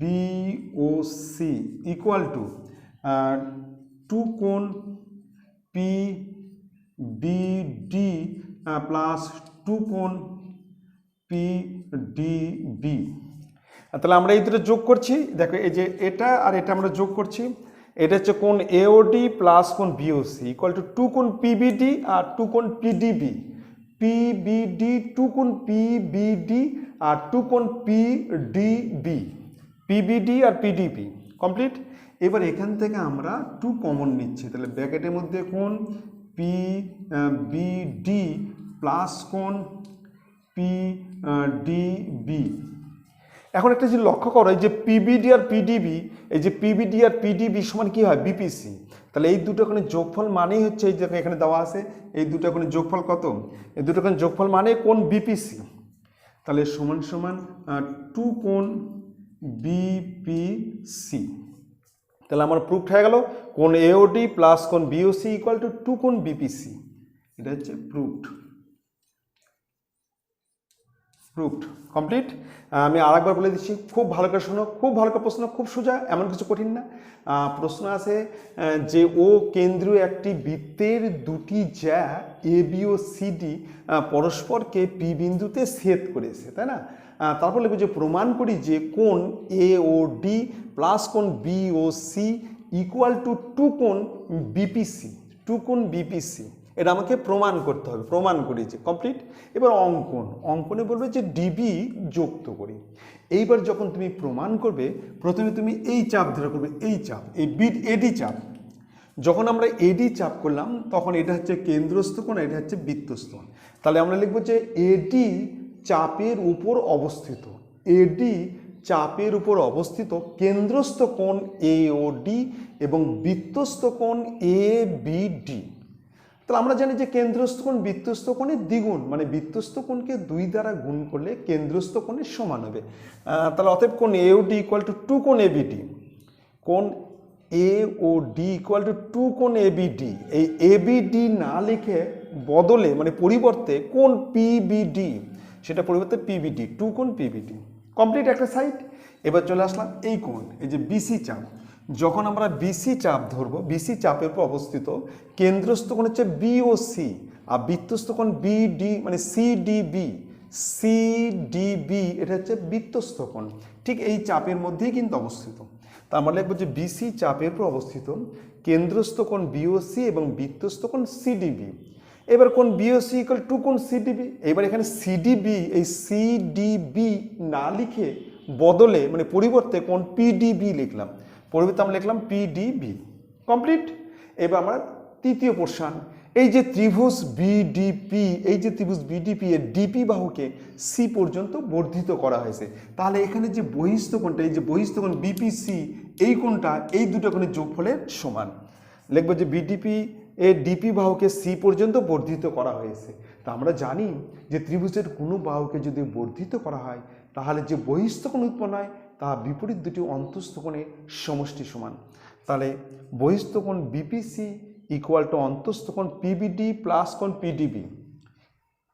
বিওসি ইকুয়াল টু টু কোণ পিবিডি প্লাস টু কোণ পিডিবি। তাহলে আমরা এই দুটো যোগ করছি। দেখো এই যে এটা আর এটা আমরা যোগ করছি। এটা হচ্ছে কোণ এওডি প্লাস কোণ বিওসি ইকুয়াল টু 2 কোণ পিবিডি আর 2 কোণ পিডিবি, পিবিডি 2 কোণ পিবিডি আর 2 কোণ পিডিবি, পিবিডি আর পিডিবি কমপ্লিট। এবার এখান থেকে আমরা 2 কমন নিচ্ছি, তাহলে ব্র্যাকেটের মধ্যে কোণ পিবিডি প্লাস কোণ পিডিবি। এখন একটা যে লক্ষ্য করো, এই যে পিবিডি আর পিডিবি, এই যে পিবিডি আর পিডিবি সমান কি হয় বিপিসি, তাহলে এই দুটো এখানে যোগফল মানেই হচ্ছে এই যে এখানে দেওয়া আছে এই দুটো এখানে যোগফল কত, এই দুটো এখানে যোগফল মানে কোণ বিপিসি, তাহলে সমান সমান 2 কোণ বিপিসি। তাহলে আমার প্রুফড হয়ে গেল কোণ এওডি প্লাস কোণ বিওসি ইকুয়াল টু 2 কোণ বিপিসি। এটা হচ্ছে প্রুফড, প্রুফড কমপ্লিট। আমি আরেকবার বলে দিচ্ছি, খুব ভালো করে শোনো, খুব ভালো করে প্রশ্ন, খুব সোজা, এমন কিছু কঠিন না। প্রশ্ন আছে যে ও কেন্দ্রীয় একটি বৃত্তের দুটি জ্যা এ বি ও সিডি পরস্পরকে পি বিন্দুতে ছেদ করেছে, তাই না? তারপর লিখব যে প্রমাণ করি যে কোণ এ ও ডি প্লাস কোণ B O C equal to 2 কোণ বিপিসি, 2 কোণ বিপিসি। এটা আমাকে প্রমাণ করতে হবে, প্রমাণ করি যে কমপ্লিট। এবার অঙ্কন, অঙ্কনে বলবে যে ডিবি যুক্ত করি। এইবার যখন তুমি প্রমাণ করবে, প্রথমে তুমি এই চাপ ধরে করবে, এই চাপ, এই বিট এডি চাপ। যখন আমরা এডি চাপ করলাম তখন এটা হচ্ছে কেন্দ্রস্থ কোণ, এটা হচ্ছে বৃত্তস্থ কোণ। তাহলে আমরা লিখব যে এডি চাপের উপর অবস্থিত, এডি চাপের উপর অবস্থিত কেন্দ্রস্থ কোণ এ ও ডি এবং বৃত্তস্থ কোণ এ বি ডি। তাহলে আমরা জানি যে কেন্দ্রস্থ কোণ বৃত্তস্থ কোণের দ্বিগুণ, মানে বৃত্তস্থ কোণকে 2 দ্বারা গুণ করলে কেন্দ্রস্থ কোণের সমান হবে। তাহলে অতএব কোণ A O D equal to 2 কোণ এবিডি, কোণ A O D equal to 2 কোণ এবিডি। এই এবিডি না লিখে বদলে মানে পরিবর্তে কোণ পিবিডি, সেটা পরিবর্তে পিবিডি, 2 কোণ পিবিডি কমপ্লিট একটা সাইড। এবার চলে আসলাম এই কোণ, এই যে বিসি চাপ। যখন আমরা বিসি চাপ ধরবো, বিসি চাপের উপর অবস্থিত কেন্দ্রস্থ কোণ হচ্ছে বিওসি আর বৃত্তস্থ কোণ বিডি মানে সিডিবি, সিডিবি এটা হচ্ছে বৃত্তস্থ কোণ। ঠিক এই চাপের মধ্যেই কিন্তু অবস্থিত। তা আমরা লিখবো যে বিসি চাপের উপর অবস্থিত কেন্দ্রস্থ কোণ বিওসি এবং বৃত্তস্থ কোণ সিডিবি। এবার কোণ বিওসি ইকুয়াল 2 কোণ সিডিবি। এবার এখানে সিডিবি, এই সিডিবি না লিখে বদলে মানে পরিবর্তে কোণ পিডিবি লিখলাম, পরিবর্তে আমরা লিখলাম পিডিবি কমপ্লিট। এবার আমরা তৃতীয় পোর্শন, এই যে ত্রিভুজ বিডিপি, এই যে ত্রিভুজ বিডিপি এর ডিপি বাহুকে সি পর্যন্ত বর্ধিত করা হয়েছে। তাহলে এখানে যে বহিস্থ কোণটা, এই যে বহিস্থ কোণ বিপিসি, এই কোণটা এই দুটো কোণের যোগফলের সমান। লিখবো যে বিডিপি এর ডিপি বাহুকে সি পর্যন্ত বর্ধিত করা হয়েছে। তা আমরা জানি যে ত্রিভুজের কোনো বাহুকে যদি বর্ধিত করা হয় তাহলে যে বহিস্থ কোণ উৎপন্ন হয় তা বিপরীত দুটি অন্তঃস্থ কোণের সমষ্টি সমান। তাহলে বহিস্থ কোণ বিপিসি ইকুয়াল টু অন্তঃস্থ কোণ পিবিডি প্লাস কোণ পিডিবি,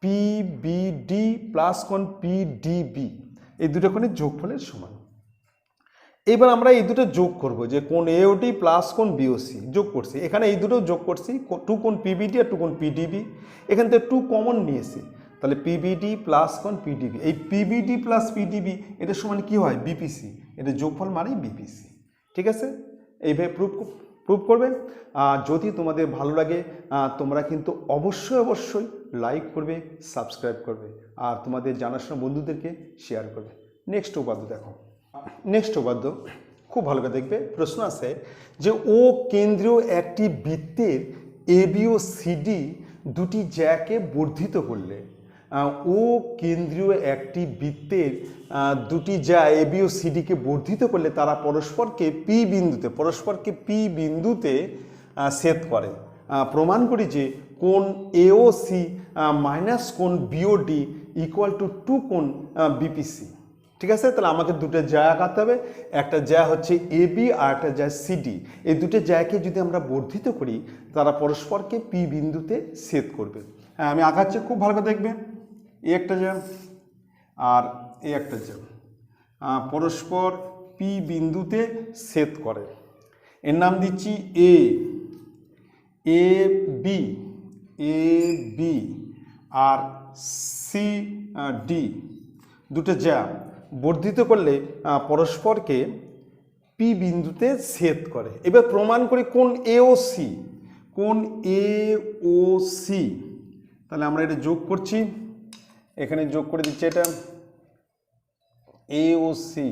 পিবিডি প্লাস কোণ পিডিবি এই দুটো কোণের যোগফলের সমান। এবার আমরা এই দুটো যোগ করব, যে কোণ এওডি প্লাস কোণ বিওসি যোগ করছি, এখানে এই দুটো যোগ করছি 2 কোণ পিবিডি আর 2 কোণ পিডিবি। এখান থেকে 2 কমন নিয়েছি, তাহলে পিবিডি প্লাস কোণ পিডিবি, এই পিবিডি প্লাস পিডিবি এটা সমান কি হয় বিপিসি, এটা যোগফল মানেই বিপিসি। ঠিক আছে, এইভাবে প্রুফ করবে। যদি তোমাদের ভালো লাগে তোমরা কিন্তু অবশ্যই লাইক করবে, সাবস্ক্রাইব করবে আর তোমাদের জানাশোনা বন্ধুদেরকে শেয়ার করবে। নেক্সট উপাদ্য দেখো, নেক্সট উপাদ্য খুব ভালো করে দেখবে। প্রশ্ন আছে যে ও কেন্দ্রীয় একটি বৃত্তের এবি ও সিডি দুটি জ্যাকে বর্ধিত করলে, ও কেন্দ্রীয় একটি বৃত্তের দুটি জ্যা এবি ও সিডিকে বর্ধিত করলে তারা পরস্পরকে পি বিন্দুতে ছেদ করে। প্রমাণ করি যে কোণ এওসি মাইনাস কোণ বিওডি ইকুয়াল টু 2 কোণ বিপিসি। ঠিক আছে, তাহলে আমাকে দুটো জ্যা আঁকাতে হবে, একটা জ্যা হচ্ছে এবি আর একটা জ্যা সিডি। এই দুটো জ্যাকে যদি আমরা বর্ধিত করি তারা পরস্পরকে পি বিন্দুতে ছেদ করবে। হ্যাঁ, আমি আঁকাচ্ছি, খুব ভালো করে দেখবে। এই একটা জ্যা আর এই একটা জ্যা পরস্পর পি বিন্দুতে ছেদ করে, এর নাম দিচ্ছি A B R C D. দুটো জ্যা বর্ধিত করলে পরস্পরকে পি বিন্দুতে ছেদ করে। এবার প্রমাণ করি কোন এ ও সি, কোন এ ও সি, তাহলে আমরা এটা যোগ করছি, এখানে যোগ করে দিচ্ছি এটা এ ও সি,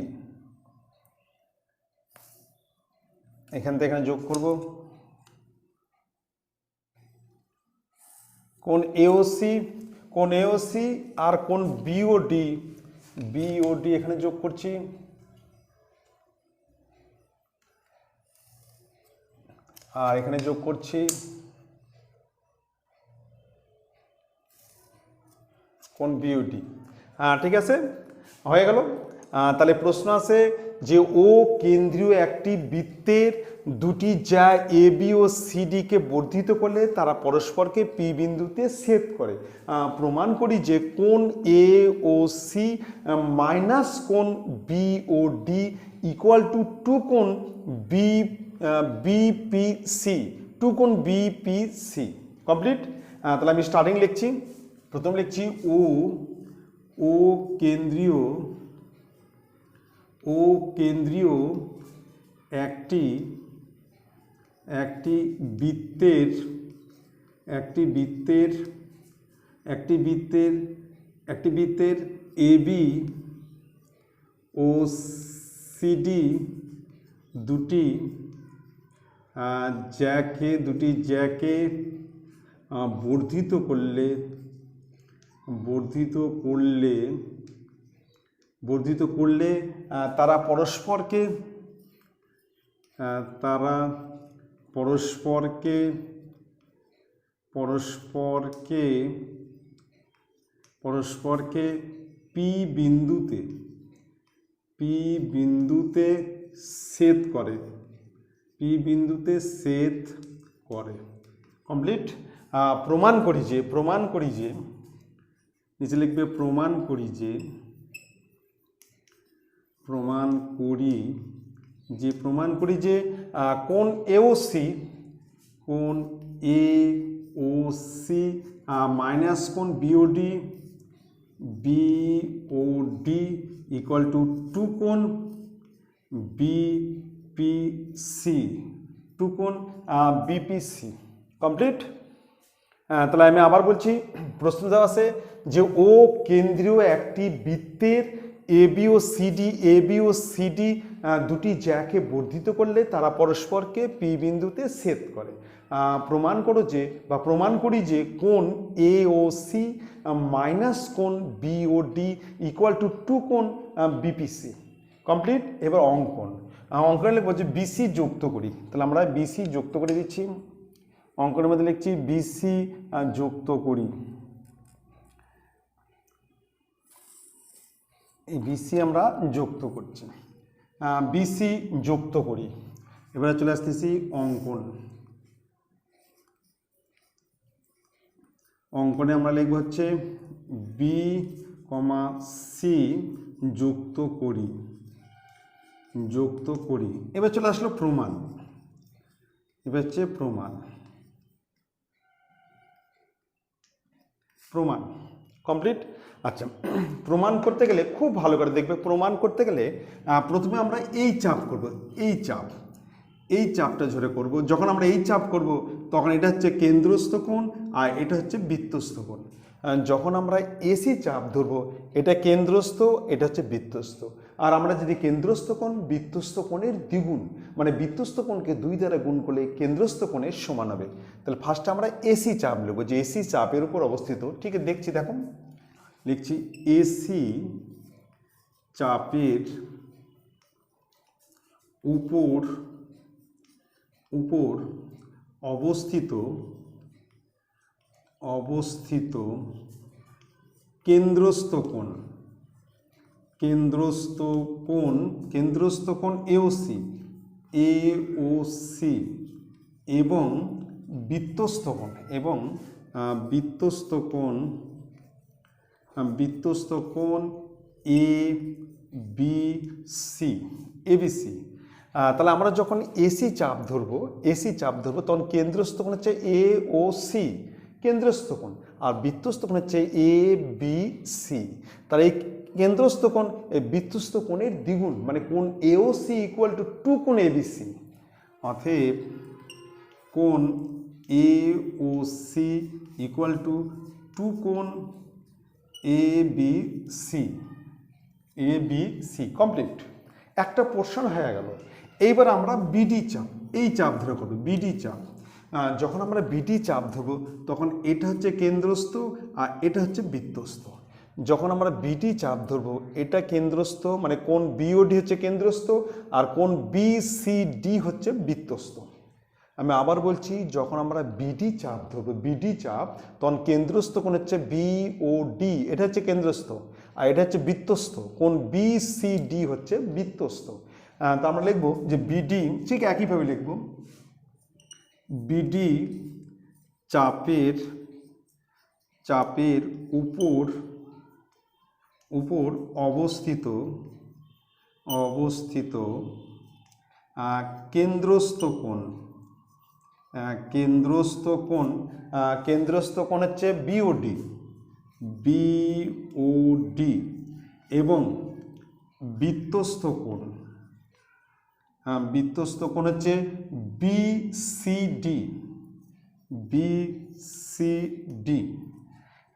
এখান থেকে এখানে যোগ করব কোন এওসি, কোন এওসি আর কোন বিওডি, বিওডি এখানে যোগ করছি, আর এখানে যোগ করছি কোন বিওডি। হ্যাঁ ঠিক আছে, হয়ে গেল। তাহলে প্রশ্ন আছে যে ও কেন্দ্রীয় একটি বৃত্তের দুটি যা এ বি ও সিডি কে বর্ধিত করলে তারা পরস্পরকে পি বিন্দুতে ছেদ করে। প্রমাণ করি যে কোণ এ ও সি মাইনাস কোণ B O D equal to two কোণ বিপিসি, টু কোণ বিপিসি। কমপ্লিট। তাহলে আমি স্টার্টিং লিখছি, প্রথম লিখছি ও কেন্দ্রীয় একটি বৃত্তের এ বি ও সিডি দুটি জ্যাকে বর্ধিত করলে তারা পরস্পরকে পি বিন্দুতে ছেদ করে। কমপ্লিট। প্রমাণ করি যে নিচে লিখবে প্রমাণ করি যে কোণ এ ও সি মাইনাস কোণ বিওডি ইকুয়াল টু টু কোণ বিপিসি, কমপ্লিট। তাহলে আমি আবার বলছি, প্রশ্ন দেওয়া আছে যে ও কেন্দ্রীয় একটি বৃত্তের এ বি ও সিডি দুটি জ্যাকে বর্ধিত করলে তারা পরস্পরকে পি বিন্দুতে ছেদ করে। প্রমাণ করি যে কোণ এ ও সি মাইনাস কোণ B O D equal to two কোণ বিপিসি। কমপ্লিট। এবার অঙ্কনে লিখবো যে বিসি যুক্ত করি, তাহলে আমরা বিসি যুক্ত করে দিচ্ছি, অঙ্কনের মধ্যে লিখছি বিসি যুক্ত করি, এই বিসি আমরা যুক্ত করছি, বিসি যুক্ত করি। এবারে চলে আসতেছি অঙ্কনে আমরা লিখব হচ্ছে বি সি যুক্ত করি। এবার চলে আসলো প্রমাণ, এবার হচ্ছে প্রমাণ। কমপ্লিট। আচ্ছা, প্রমাণ করতে গেলে খুব ভালো করে দেখবে, প্রমাণ করতে গেলে প্রথমে আমরা এই চাপ করব, এই চাপটা ধরে করব। যখন আমরা এই চাপ করব তখন এটা হচ্ছে কেন্দ্রস্থ কোণ আর এটা হচ্ছে বৃত্তস্থ কোণ। যখন আমরা এসি চাপ ধরবো এটা কেন্দ্রস্থ, এটা হচ্ছে বৃত্তস্থ। আর আমরা যদি কেন্দ্রস্থ কোণ বৃত্তস্থ কোণের দ্বিগুণ, মানে বৃত্তস্থ কোণকে 2 দ্বারা গুণ করলে কেন্দ্রস্থ কোণের সমান হবে। তাহলে ফার্স্টে আমরা এসি চাপ নেব, যে এসি চাপের উপর অবস্থিত। ঠিক আছে, দেখছি, দেখো লিখছি এসি চাপের উপর অবস্থিত কেন্দ্রস্থ কোণ এওসি এবং বৃত্তস্থ কোণ এবিসি। তাহলে আমরা যখন এসি চাপ ধরবো তখন কেন্দ্রস্থ কোণ হচ্ছে এ ও সি, কেন্দ্রস্থ কোণ, আর বৃত্তস্থ কোণ হচ্ছে এ বি সি। তাহলে এই কেন্দ্রস্থ কোণ এই বৃত্তস্থ কোণের দ্বিগুণ, মানে কোণ এওসি ইকুয়াল টু 2 কোণ এবিসি। অতএব কোণ এওসি ইকুয়াল টু 2 কোণ এবিসি। কমপ্লিট। একটা পোর্শন হয়ে গেল। এইবার আমরা বিডি চাপ, এই চাপ ধরে করবো বিডি চাপ। যখন আমরা বিডি চাপ ধরবো তখন এটা হচ্ছে কেন্দ্রস্থ আর এটা হচ্ছে বৃত্তস্থ। যখন আমরা বিডি চাপ ধরবো এটা কেন্দ্রস্থ, মানে কোণ বিওডি হচ্ছে কেন্দ্রস্থ আর কোণ বিসিডি হচ্ছে বৃত্তস্থ। আমি আবার বলছি, যখন আমরা বিডি চাপ ধরবো, বিডি চাপ, তখন কেন্দ্রস্থ কোণ হচ্ছে বিওডি, এটা হচ্ছে কেন্দ্রস্থ, আর এটা হচ্ছে বৃত্তস্থ, কোণ বিসিডি হচ্ছে বৃত্তস্থ। তা আমরা লিখবো যে বিডি, ঠিক একইভাবে লিখবো, বিডি চাপের উপর অবস্থিত কেন্দ্রস্থ কোণ হচ্ছে বিওডি এবং বৃত্তস্থ কোণ হচ্ছে বিসিডি।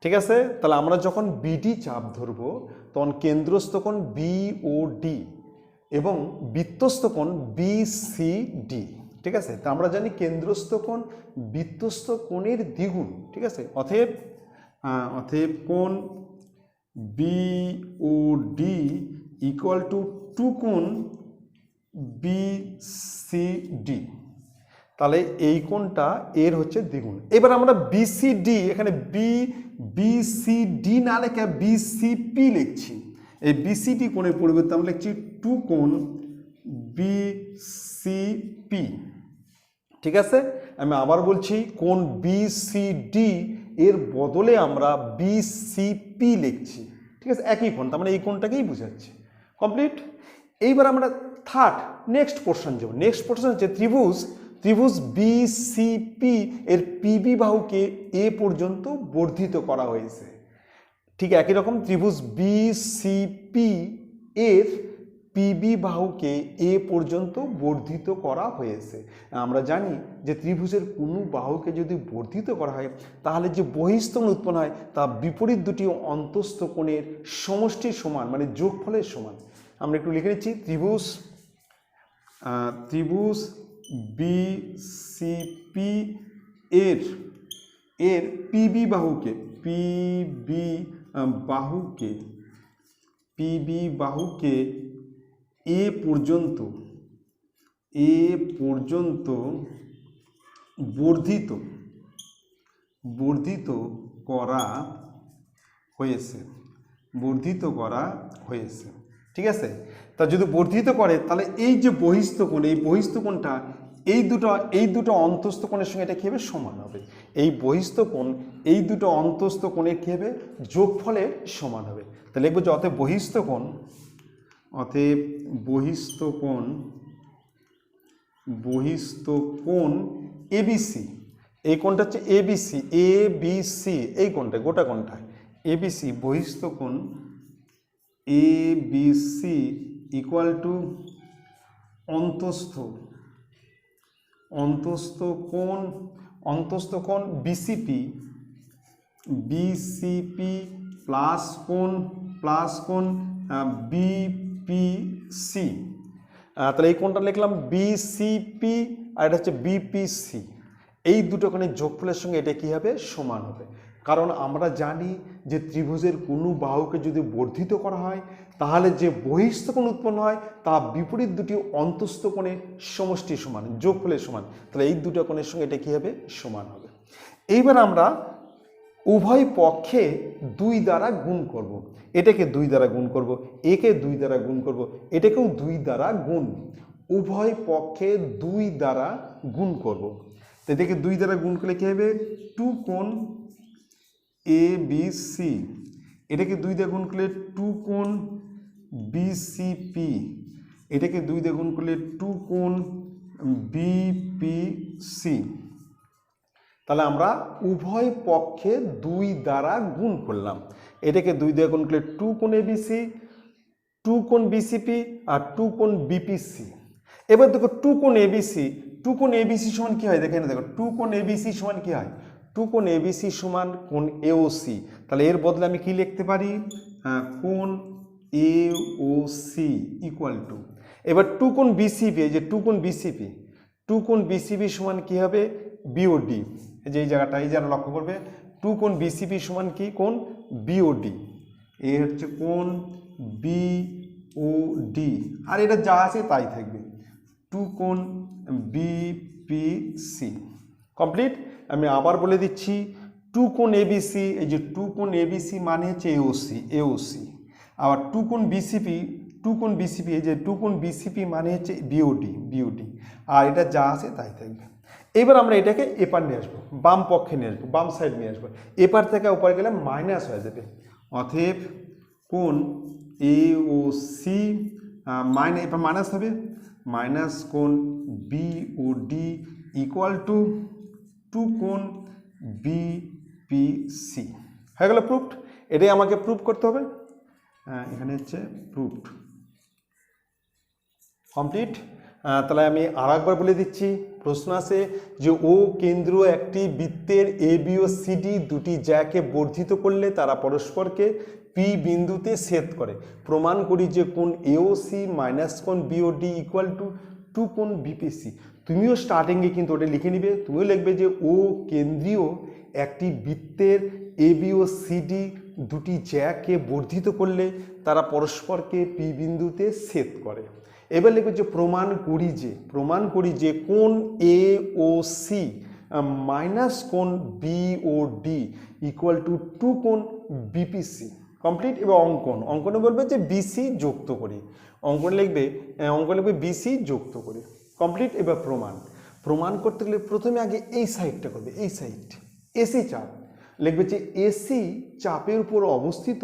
ঠিক আছে, তাহলে আমরা যখন বিডি চাপ ধরবো তখন কেন্দ্রস্থ কোণ বিওডি এবং বৃত্তস্থ কোণ বিসিডি। ঠিক আছে, তা আমরা জানি কেন্দ্রস্থ কোণ বৃত্তস্থ কোণের দ্বিগুণ। ঠিক আছে, অতএব কোণ বিওডি ইকুয়াল টু 2 কোণ বিসিডি। তাহলে এই কোণটা এর হচ্ছে দ্বিগুণ। এবার আমরা বিসিডি, এখানে বিসিডি না লেখা বিসিপি লিখছি। এই বিসিডি কোণের পরিবর্তে আমরা লিখছি 2 কোণ বিসিপি। ঠিক আছে, আমি আবার বলছি, কোণ বিসিডি এর বদলে আমরা বিসিপি লিখছি। ঠিক আছে, একই কোণ, তার মানে এই কোণটাকেই বোঝাচ্ছে। কমপ্লিট। এইবার আমরা নেক্সট পোর্শন যাব। নেক্সট পোর্শন হচ্ছে ত্রিভুজ বিসিপি এর পিবি বাহুকে এ পর্যন্ত বর্ধিত করা হয়েছে। ঠিক একই রকম ত্রিভুজ বিসিপি এর পিবি বাহুকে এ পর্যন্ত বর্ধিত করা হয়েছে। আমরা জানি যে ত্রিভুজের কোনো বাহুকে যদি বর্ধিত করা হয় তাহলে যে বহিস্থ কোণ উৎপন্ন হয় তা বিপরীত দুটি অন্তস্থ কোণের সমষ্টির সমান, মানে যোগফলের সমান। আমরা একটু লিখে নিচ্ছি, ত্রিভুজ বিসিপি এর পিবি বাহুকে এ পর্যন্ত বর্ধিত করা হয়েছে। ঠিক আছে, তা যদি বর্ধিত করে তাহলে এই যে বহিস্থ কোণ, এই বহিস্থ কোণটা এই দুটো অন্তস্থ কোণের সঙ্গে এটা কী হবে, সমান হবে। এই বহিস্থ কোণ এই দুটো অন্তস্থ কোণের কী হবে, যোগফলের সমান হবে। তাহলে লিখবো যে অতএব বহিস্থ কোণ এবিসি, এই কোণটা হচ্ছে এবিসি, এই কোণটা গোটা কোণটা এবিসি, বহিস্থ কোণ এবিসি ইকুয়াল টু অন্তস্থ কোণ বিসিপি প্লাস কোণ বিপিসি। তাহলে এই কোণটা লিখলাম বিসিপি আর এটা হচ্ছে বিপিসি। এই দুটো কোণের যোগফলের সঙ্গে এটা কী হবে, সমান হবে। কারণ আমরা জানি যে ত্রিভুজের কোনো বাহুকে যদি বর্ধিত করা হয় তাহলে যে বহিস্থ কোণ উৎপন্ন হয় তা বিপরীত দুটি অন্তস্থ কোণের সমষ্টি সমান, যোগফলের সমান। তাহলে এই দুটো কোণের সঙ্গে এটা কী হবে, সমান হবে। এইবার আমরা উভয় পক্ষে 2 দ্বারা গুণ করব। এটাকে 2 দ্বারা গুণ করব, একে 2 দ্বারা গুণ করব, এটাকেও 2 দ্বারা গুণ, উভয় পক্ষে 2 দ্বারা গুণ করব। এটাকে 2 দ্বারা গুণ করলে কী হবে, 2 কোণ এবিসি, এটাকে 2 দিয়ে গুণ করলে 2 কোণ বিসিপি, এটাকে 2 দিয়ে গুণ করলে 2 কোণ বিপিসি। তাহলে আমরা উভয় পক্ষে 2 দ্বারা গুণ করলাম। এটাকে 2 দিয়ে গুণ করলে 2 কোণ এবিসি, 2 কোণ বিসিপি আর 2 কোণ বিপিসি। এবার দেখো 2 কোণ এবিসি, 2 কোণ এবিসি সমান কি হয় দেখে না, দেখো 2 কোণ এবিসি সমান কি হয়, 2 কোণ এবিসি সমান কোণ এওসি। তাহলে এর বদলে আমি কি লিখতে পারি, কোণ এওসি ইকুয়াল টু, এবার 2 কোণ বিসিপি, এই যে 2 কোণ বিসিপি, 2 কোণ বিসিপি সমান কি হবে বিওডি। এই যে এই জায়গাটা, এই যারা লক্ষ্য করবে 2 কোণ বিসিপি সমান কি কোণ বিওডি, এ হচ্ছে কোণ বিওডি, আর এটা যা আছে তাই থাকবে 2 কোণ বিপিসি। কমপ্লিট। আমি আবার বলে দিচ্ছি 2 কোণ এবিসি, এই যে 2 কোণ এবিসি মানে হচ্ছে এওসি, এওসি। আবার 2 কোণ বিসিপি, 2 কোণ বিসিপি, এই যে 2 কোণ বিসিপি মানে হচ্ছে বিওডি, বিওডি, আর এটা যা আছে তাই থাকবে। এবার আমরা এটাকে এপার নিয়ে আসবো, বাম পক্ষে নিয়ে আসবো, বাম সাইড নিয়ে আসবো। এপার থেকে ওপারে গেলে মাইনাস হয়ে যাবে, অতএব কোণ এওসি এবার মাইনাস হবে, মাইনাস কোণ বিওডি ইকুয়াল টু 2 কোণ বিপিসি। হয়ে গেল প্রুফড। এটাই আমাকে প্রুফ করতে হবে, এখানে হচ্ছে প্রুফড। কমপ্লিট। তাহলে আমি আর একবার বলে দিচ্ছি, প্রশ্ন আছে যে ও কেন্দ্র একটি বৃত্তের এ বি ও সিডি দুটি জ্যাকে বর্ধিত করলে তারা পরস্পরকে পি বিন্দুতে ছেদ করে। প্রমাণ করি যে কোণ এওসি মাইনাস কোণ বিওডি ইকুয়াল টু 2 কোণ বিপিসি। তুমিও স্টার্টিংয়ে কিন্তু ওটা লিখে নিবে, তুমিও লিখবে যে ও কেন্দ্রীয় একটি বৃত্তের এ বি ও সিডি দুটি জ্যাকে বর্ধিত করলে তারা পরস্পরকে পি বিন্দুতে ছেদ করে। এবার লিখবে যে প্রমাণ করি যে কোণ এ ও সি মাইনাস কোণ B O D equal to 2 কোণ বিপিসি। কমপ্লিট। এবার অঙ্কনে বলবে যে বিসি যুক্ত করি, অঙ্কন লিখবে বিসি যুক্ত করি। কমপ্লিট। এবার প্রমাণ করতে গেলে প্রথমে আগে এই সাইডটা করবে, এই সাইড এসি চাপ লিখবে যে এসি চাপের উপর অবস্থিত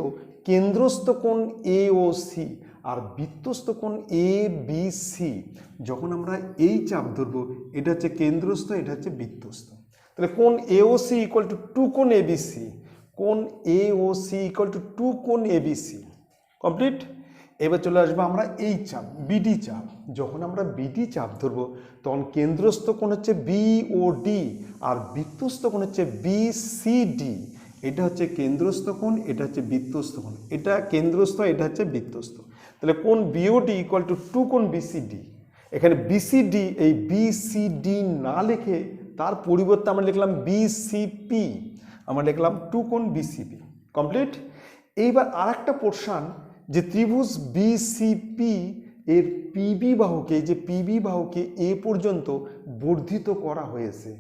কেন্দ্রস্থ কোণ এ ও সি আর বৃত্তস্থ কোণ এ বি সি, যখন আমরা এই চাপ ধরবো এটা হচ্ছে কেন্দ্রস্থ, এটা হচ্ছে বৃত্তস্থ। তাহলে কোণ A O C equal to 2 কোণ এবিসি, কোণ A O C equal to 2 কোণ এবিসি। কমপ্লিট। এবার চলে আসবো আমরা এই চাপ বিডি চাপ, যখন আমরা বিডি চাপ ধরবো তখন কেন্দ্রস্থ কোণ হচ্ছে বিওডি আর বৃত্তস্থ কোণ হচ্ছে বিসিডি। এটা হচ্ছে কেন্দ্রস্থ কোণ, এটা হচ্ছে বৃত্তস্থ কোণ, এটা কেন্দ্রস্থ, এটা হচ্ছে বৃত্তস্থ। তাহলে কোণ বিওডি ইকুয়াল টু 2 কোণ বিসিডি। এখানে বিসিডি, এই বিসিডি না লিখে তার পরিবর্তে আমরা লিখলাম বিসিপি, আমরা লিখলাম 2 কোণ বিসিপি। কমপ্লিট। এইবার আর একটা পোর্শন যে ত্রিভুজ বিসিপি এর পিবি বাহুকে, যে পিবি বাহুকে এ পর্যন্ত বর্ধিত করা হয়েছে।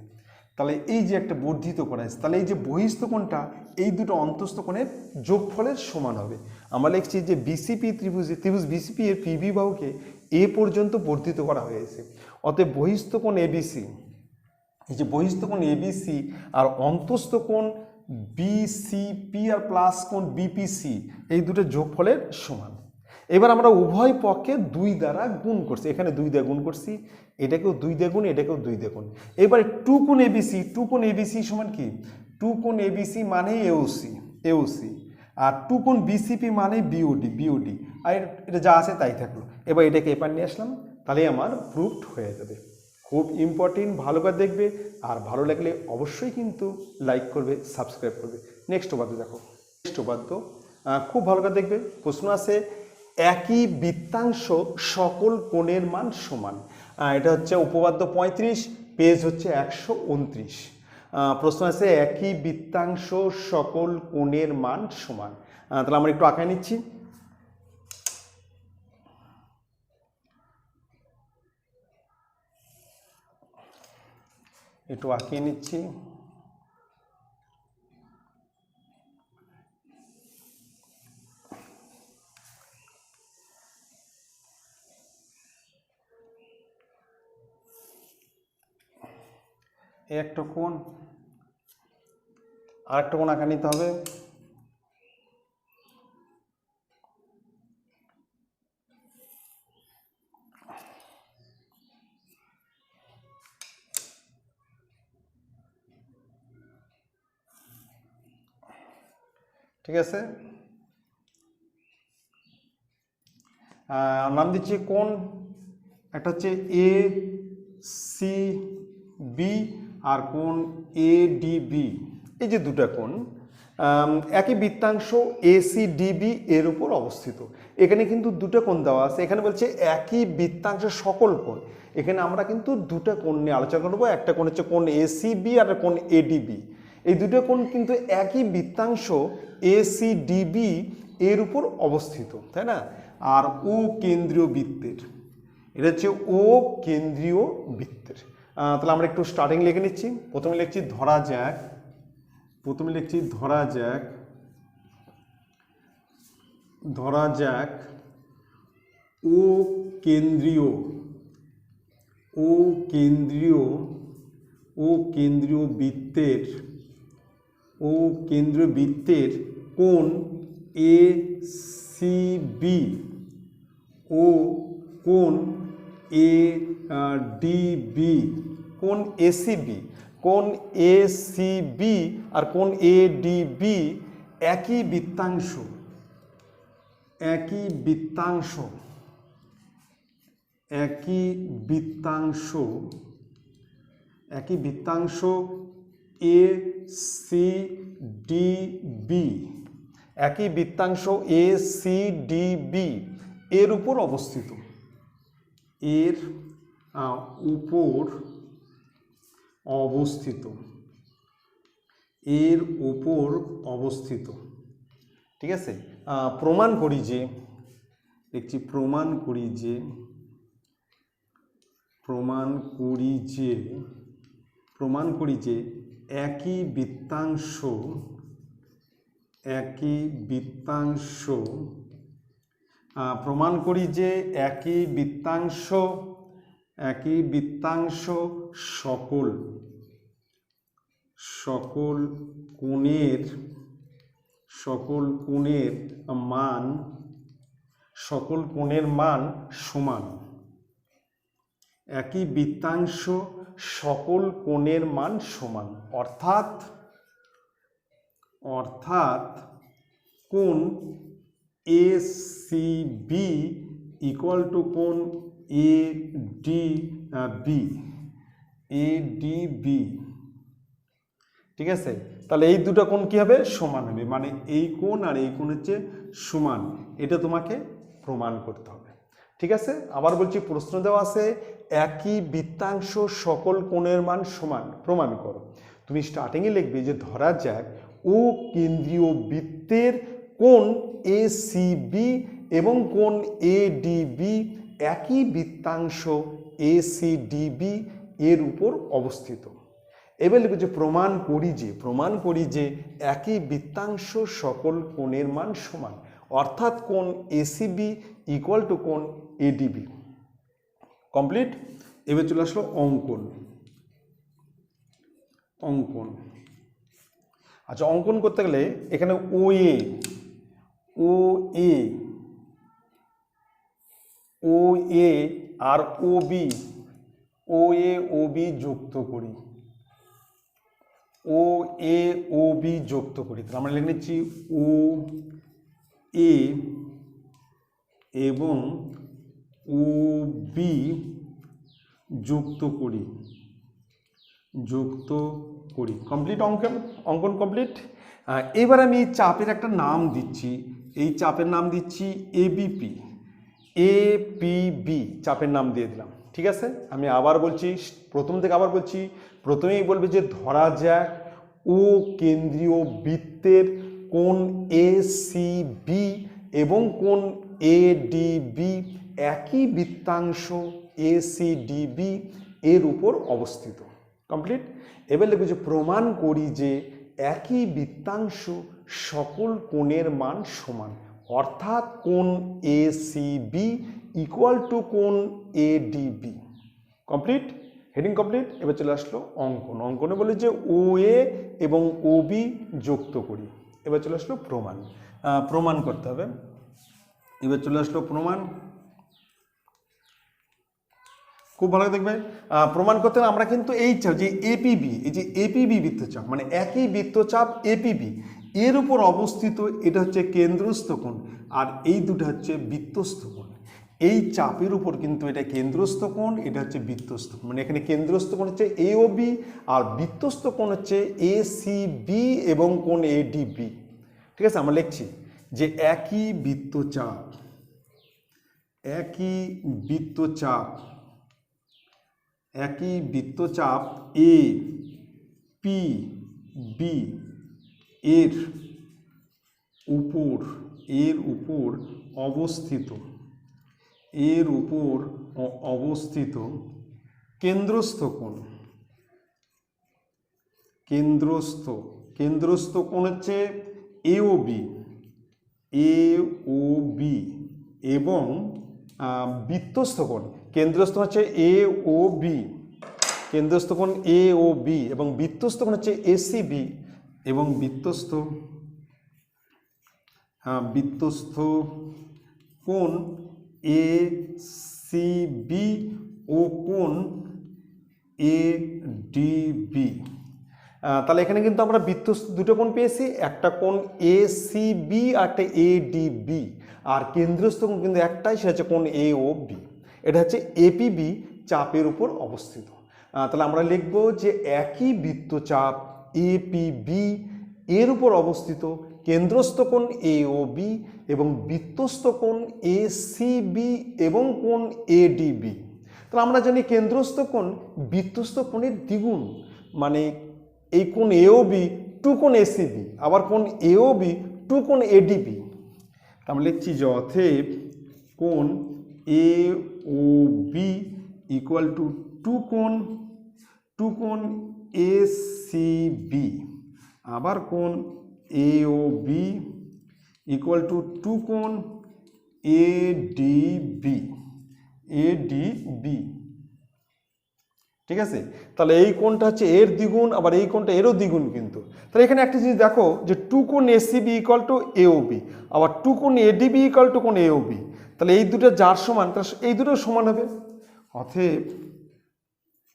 তাহলে এই যে একটা বর্ধিত করা হয়েছে, তাহলে এই যে বহিস্থ কোণটা এই দুটো অন্তস্থ কোণের যোগফলের সমান হবে। আমরা লিখছি যে ত্রিভুজ বিসিপি এর পিবি বাহুকে এ পর্যন্ত বর্ধিত করা হয়েছে, অতএব বহিস্থ কোণ এবিসি, এই যে বহিস্থ কোণ এবিসি আর অন্তস্থ কোণ বিসিপি আর প্লাস কোণ বিপিসি এই দুটো যোগফলের সমান। এবার আমরা উভয় পক্ষে 2 দ্বারা গুণ করছি, এখানে 2 দিয়ে গুণ করছি, এটাকেও 2 দিয়ে গুণ, এটাকেও 2 দিয়ে গুণ। এবারে 2 কোণ এবিসি, 2 কোণ এবিসি সমান কি, 2 কোণ এবিসি মানে এওসি, এওসি, আর 2 কোণ বিসিপি মানে বিওডি, বিওডি, আর এটা যা আছে তাই থাকলো। এবার এটাকে এপার নিয়ে আসলাম, তাহলে আমার প্রুফড হয়ে যাবে। খুব ইম্পর্টেন্ট, ভালো করে দেখবে, আর ভালো লাগলে অবশ্যই কিন্তু লাইক করবে, সাবস্ক্রাইব করবে। নেক্সট উপাদ্য দেখো, নেক্সট উপাদ্য খুব ভালো করে দেখবে। প্রশ্ন আছে একই বৃত্তাংশ সকল কোণের মান সমান। এটা হচ্ছে উপপাদ্য 35, পেজ হচ্ছে 129। প্রশ্ন আছে একই বৃত্তাংশ সকল কোণের মান সমান। তাহলে আমরা একটু আঁকায় নিচ্ছি। একটু আঁকিয়ে নিচ্ছি। একটা কোণ, আর একটা কোণ আঁকা নিতে হবে। ঠিক আছে, নাম দিচ্ছি কোণ, একটা হচ্ছে এ সি বি আর কোণ এ ডি বি। এই যে দুটা কোণ একই বৃত্তাংশ ACDB এর উপর অবস্থিত। এখানে কিন্তু দুটো কোণ দেওয়া আছে, এখানে বলছে একই বৃত্তাংশ সকল কোণ। এখানে আমরা কিন্তু দুটো কোণ নিয়ে আলোচনা করবো, একটা কোণ হচ্ছে কোণ ACB আর কোণ ADB। এই দুটো কোণ কিন্তু একই বৃত্তাংশ ACDB এর উপর অবস্থিত, তাই না? আর ও কেন্দ্রীয় বৃত্তের, এটা হচ্ছে ও কেন্দ্রীয় বৃত্তের। তাহলে আমরা একটু স্টার্টিং লিখে নিচ্ছি। প্রথমে লিখছি ধরা যাক ও কেন্দ্রীয় বৃত্তের কোণ ACB ও কোণ ADB, কোণ ACB আর কোণ ADB একই বৃত্তাংশ ACDB এর উপর অবস্থিত, ঠিক আছে। প্রমাণ করি যে একই বৃত্তাংশ সকল কোণের মান সমান। একই বৃত্তাংশ সকল কোণের মান সমান, অর্থাৎ কোণ ACB ইকুয়াল টু কোণ ADB, ঠিক আছে। তাহলে এই দুটো কোণ কি হবে? সমান হবে, মানে এই কোণ আর এই কোণ হচ্ছে সমান। এটা তোমাকে প্রমাণ করতে হবে, ঠিক আছে। আবার বলছি, প্রশ্ন দেওয়া আছে একই বৃত্তাংশ সকল কোণের মান সমান, প্রমাণ করো। তুমি স্টার্টিংয়ে লিখবে যে ধরা যাক ও কেন্দ্রীয় বৃত্তের কোণ ACB এবং কোণ ADB একই বৃত্তাংশ ACDB এর উপর অবস্থিত। এবার লিখবে যে প্রমাণ করি যে একই বৃত্তাংশ সকল কোণের মান সমান, অর্থাৎ কোণ ACB ইকুয়াল টু কোণ ADB। কমপ্লিট। এবার চলে আসলো অঙ্কন। আচ্ছা, অঙ্কন করতে গেলে এখানে OA আর OB যুক্ত করি, তাহলে আমরা লিখে নিচ্ছি OA এবং OB যুক্ত করি। কমপ্লিট, অঙ্কন কমপ্লিট। এবার আমি চাপের একটা নাম দিচ্ছি, এই চাপের নাম দিচ্ছি APB চাপের নাম দিয়ে দিলাম, ঠিক আছে। আমি আবার বলছি, প্রথম থেকে আবার বলছি, প্রথমেই বলবে যে ধরা যাক ও কেন্দ্রীয় বৃত্তের কোণ ACB এবং কোণ ADB একই বৃত্তাংশ ACDB এর উপর অবস্থিত। কমপ্লিট। এবার লিখবে যে প্রমাণ করি যে একই বৃত্তাংশ সকল কোণের মান সমান, অর্থাৎ কোণ ACB ইকুয়াল টু কোণ ADB। Complete, heading complete. এবার চলে আসলো অঙ্কনে বলে যে OA এবং OB যুক্ত করি। এবার চলে আসলো প্রমাণ করতে হবে। এবার চলে আসলো প্রমাণ। খুব ভালো দেখবে, প্রমাণ করতে আমরা কিন্তু এই চাপ যে APB, এই যে APB বৃত্তচাপ, মানে একই বৃত্তচাপ APB এর উপর অবস্থিত এটা হচ্ছে কেন্দ্রস্থ কোণ, আর এই দুটো হচ্ছে বৃত্তস্থ কোণ। এই চাপের উপর কিন্তু এটা কেন্দ্রস্থ কোণ, এটা হচ্ছে বৃত্তস্থ কোণ। মানে এখানে কেন্দ্রস্থ কোণ হচ্ছে এ ও বি, আর বৃত্তস্থ কোণ হচ্ছে এ সি বি এবং কোণ এ ডি বি। ঠিক আছে, আমরা লিখছি যে একই বৃত্তচাপ এ পি বি এর উপর অবস্থিত কেন্দ্রস্থ কোণ হচ্ছে এ ও বি এবং বৃত্তস্থ কোণ কেন্দ্রস্থ হচ্ছে এ ও বি, কেন্দ্রস্থ কোণ এ ও বি এবং বৃত্তস্থ কোণ হচ্ছে এসিবি এবং বৃত্তস্থ কোণ এ সি বি ও কোণ এ ডি বি। তাহলে এখানে কিন্তু আমরা বৃত্তস্থ দুটো কোণ পেয়েছি, একটা কোণ এ সি বি আর একটা এ ডি বি, আর কেন্দ্রস্থ কোণ কিন্তু একটাই, সেটা হচ্ছে কোণ এ ও বি। এটা হচ্ছে এপিবি চাপের উপর অবস্থিত। তাহলে আমরা লিখব যে একই বৃত্তচাপ এপিবি এর উপর অবস্থিত কেন্দ্রস্থ কোণ এ ও বি এবং বৃত্তস্থ কোণ এ সি বি এবং কোণ এ ডি বি। তাহলে আমরা জানি কেন্দ্রস্থ কোণ বৃত্তস্থ কোণের দ্বিগুণ, মানে এই কোণ এ ও বি টু কোণ এসিবি, আবার কোণ এ ও বি টু কোণ এডিবি। আমরা লিখছি যে অতএব কোণ A O B equal to two কোণ এসিবি, আবার কোণ A O B equal to two কোণ এডিবি। ঠিক আছে, তাহলে এই কোণটা হচ্ছে এর দ্বিগুণ, আবার এই কোণটা এরও দ্বিগুণ কিন্তু। তাহলে এখানে একটা জিনিস দেখো যে টু কোণ এসিবি ইকুয়াল টু এওবি, আবার টু কোণ এডিবি ইকুয়াল টু কোণ এওবি। তাহলে এই দুটো যার সমান, তাহলে এই দুটো সমান হবে। অতএব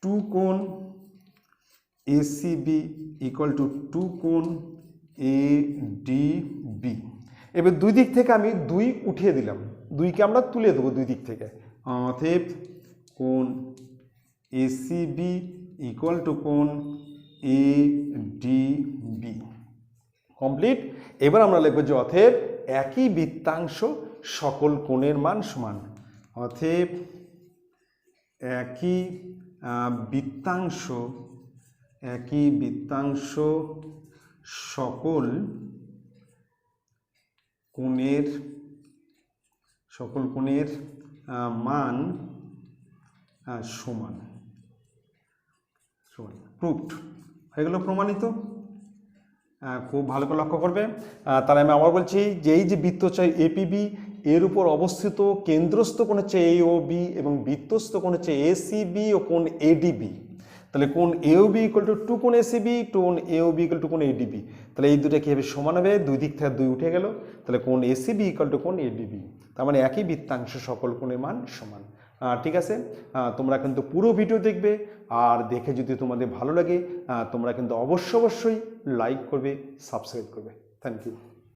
টু কোণ এসিবি ইকুয়াল টু টু কোণ এডিবি। এবার দুই দিক থেকে আমি 2 উঠিয়ে দিলাম, 2কে আমরা তুলে দেবো দুই দিক থেকে। অতএব কোণ এসিবি ইকুয়াল টু কোণ এডিবি। কমপ্লিট। এবার আমরা লিখব যে অতএব একই বৃত্তাংশ সকল কোণের মান সমান। অতএব একই বৃত্তাংশ সকল কোণের মান সমান। প্রুভড হয়ে গেল, প্রমাণিত। খুব ভালো করে লক্ষ্য করবে। তাহলে আমি আবার বলছি যে এই যে বৃত্তচাপ এপিবি এর উপর অবস্থিত কেন্দ্রস্থ কোণ হচ্ছে এ ও বি এবং বৃত্তস্থ কোণ হচ্ছে এসিবি ও কোণ এডিবি। তাহলে কোণ এওবি ইকুয়াল টু টু কোণ এসিবি, কোণ এওবি ইকুয়াল টু কোণ এডিবি। তাহলে এই দুটো কীভাবে সমান হবে, দুই দিক থেকে 2 উঠে গেল। তাহলে কোণ এসিবি ইকুয়াল টু কোণ এডিবি, তার মানে একই বৃত্তাংশ সকল কোণের মান সমান। ঠিক আছে, তোমরা কিন্তু পুরো ভিডিও দেখবে, আর দেখে যদি তোমাদের ভালো লাগে তোমরা কিন্তু অবশ্যই লাইক করবে, সাবস্ক্রাইব করবে। Thank you.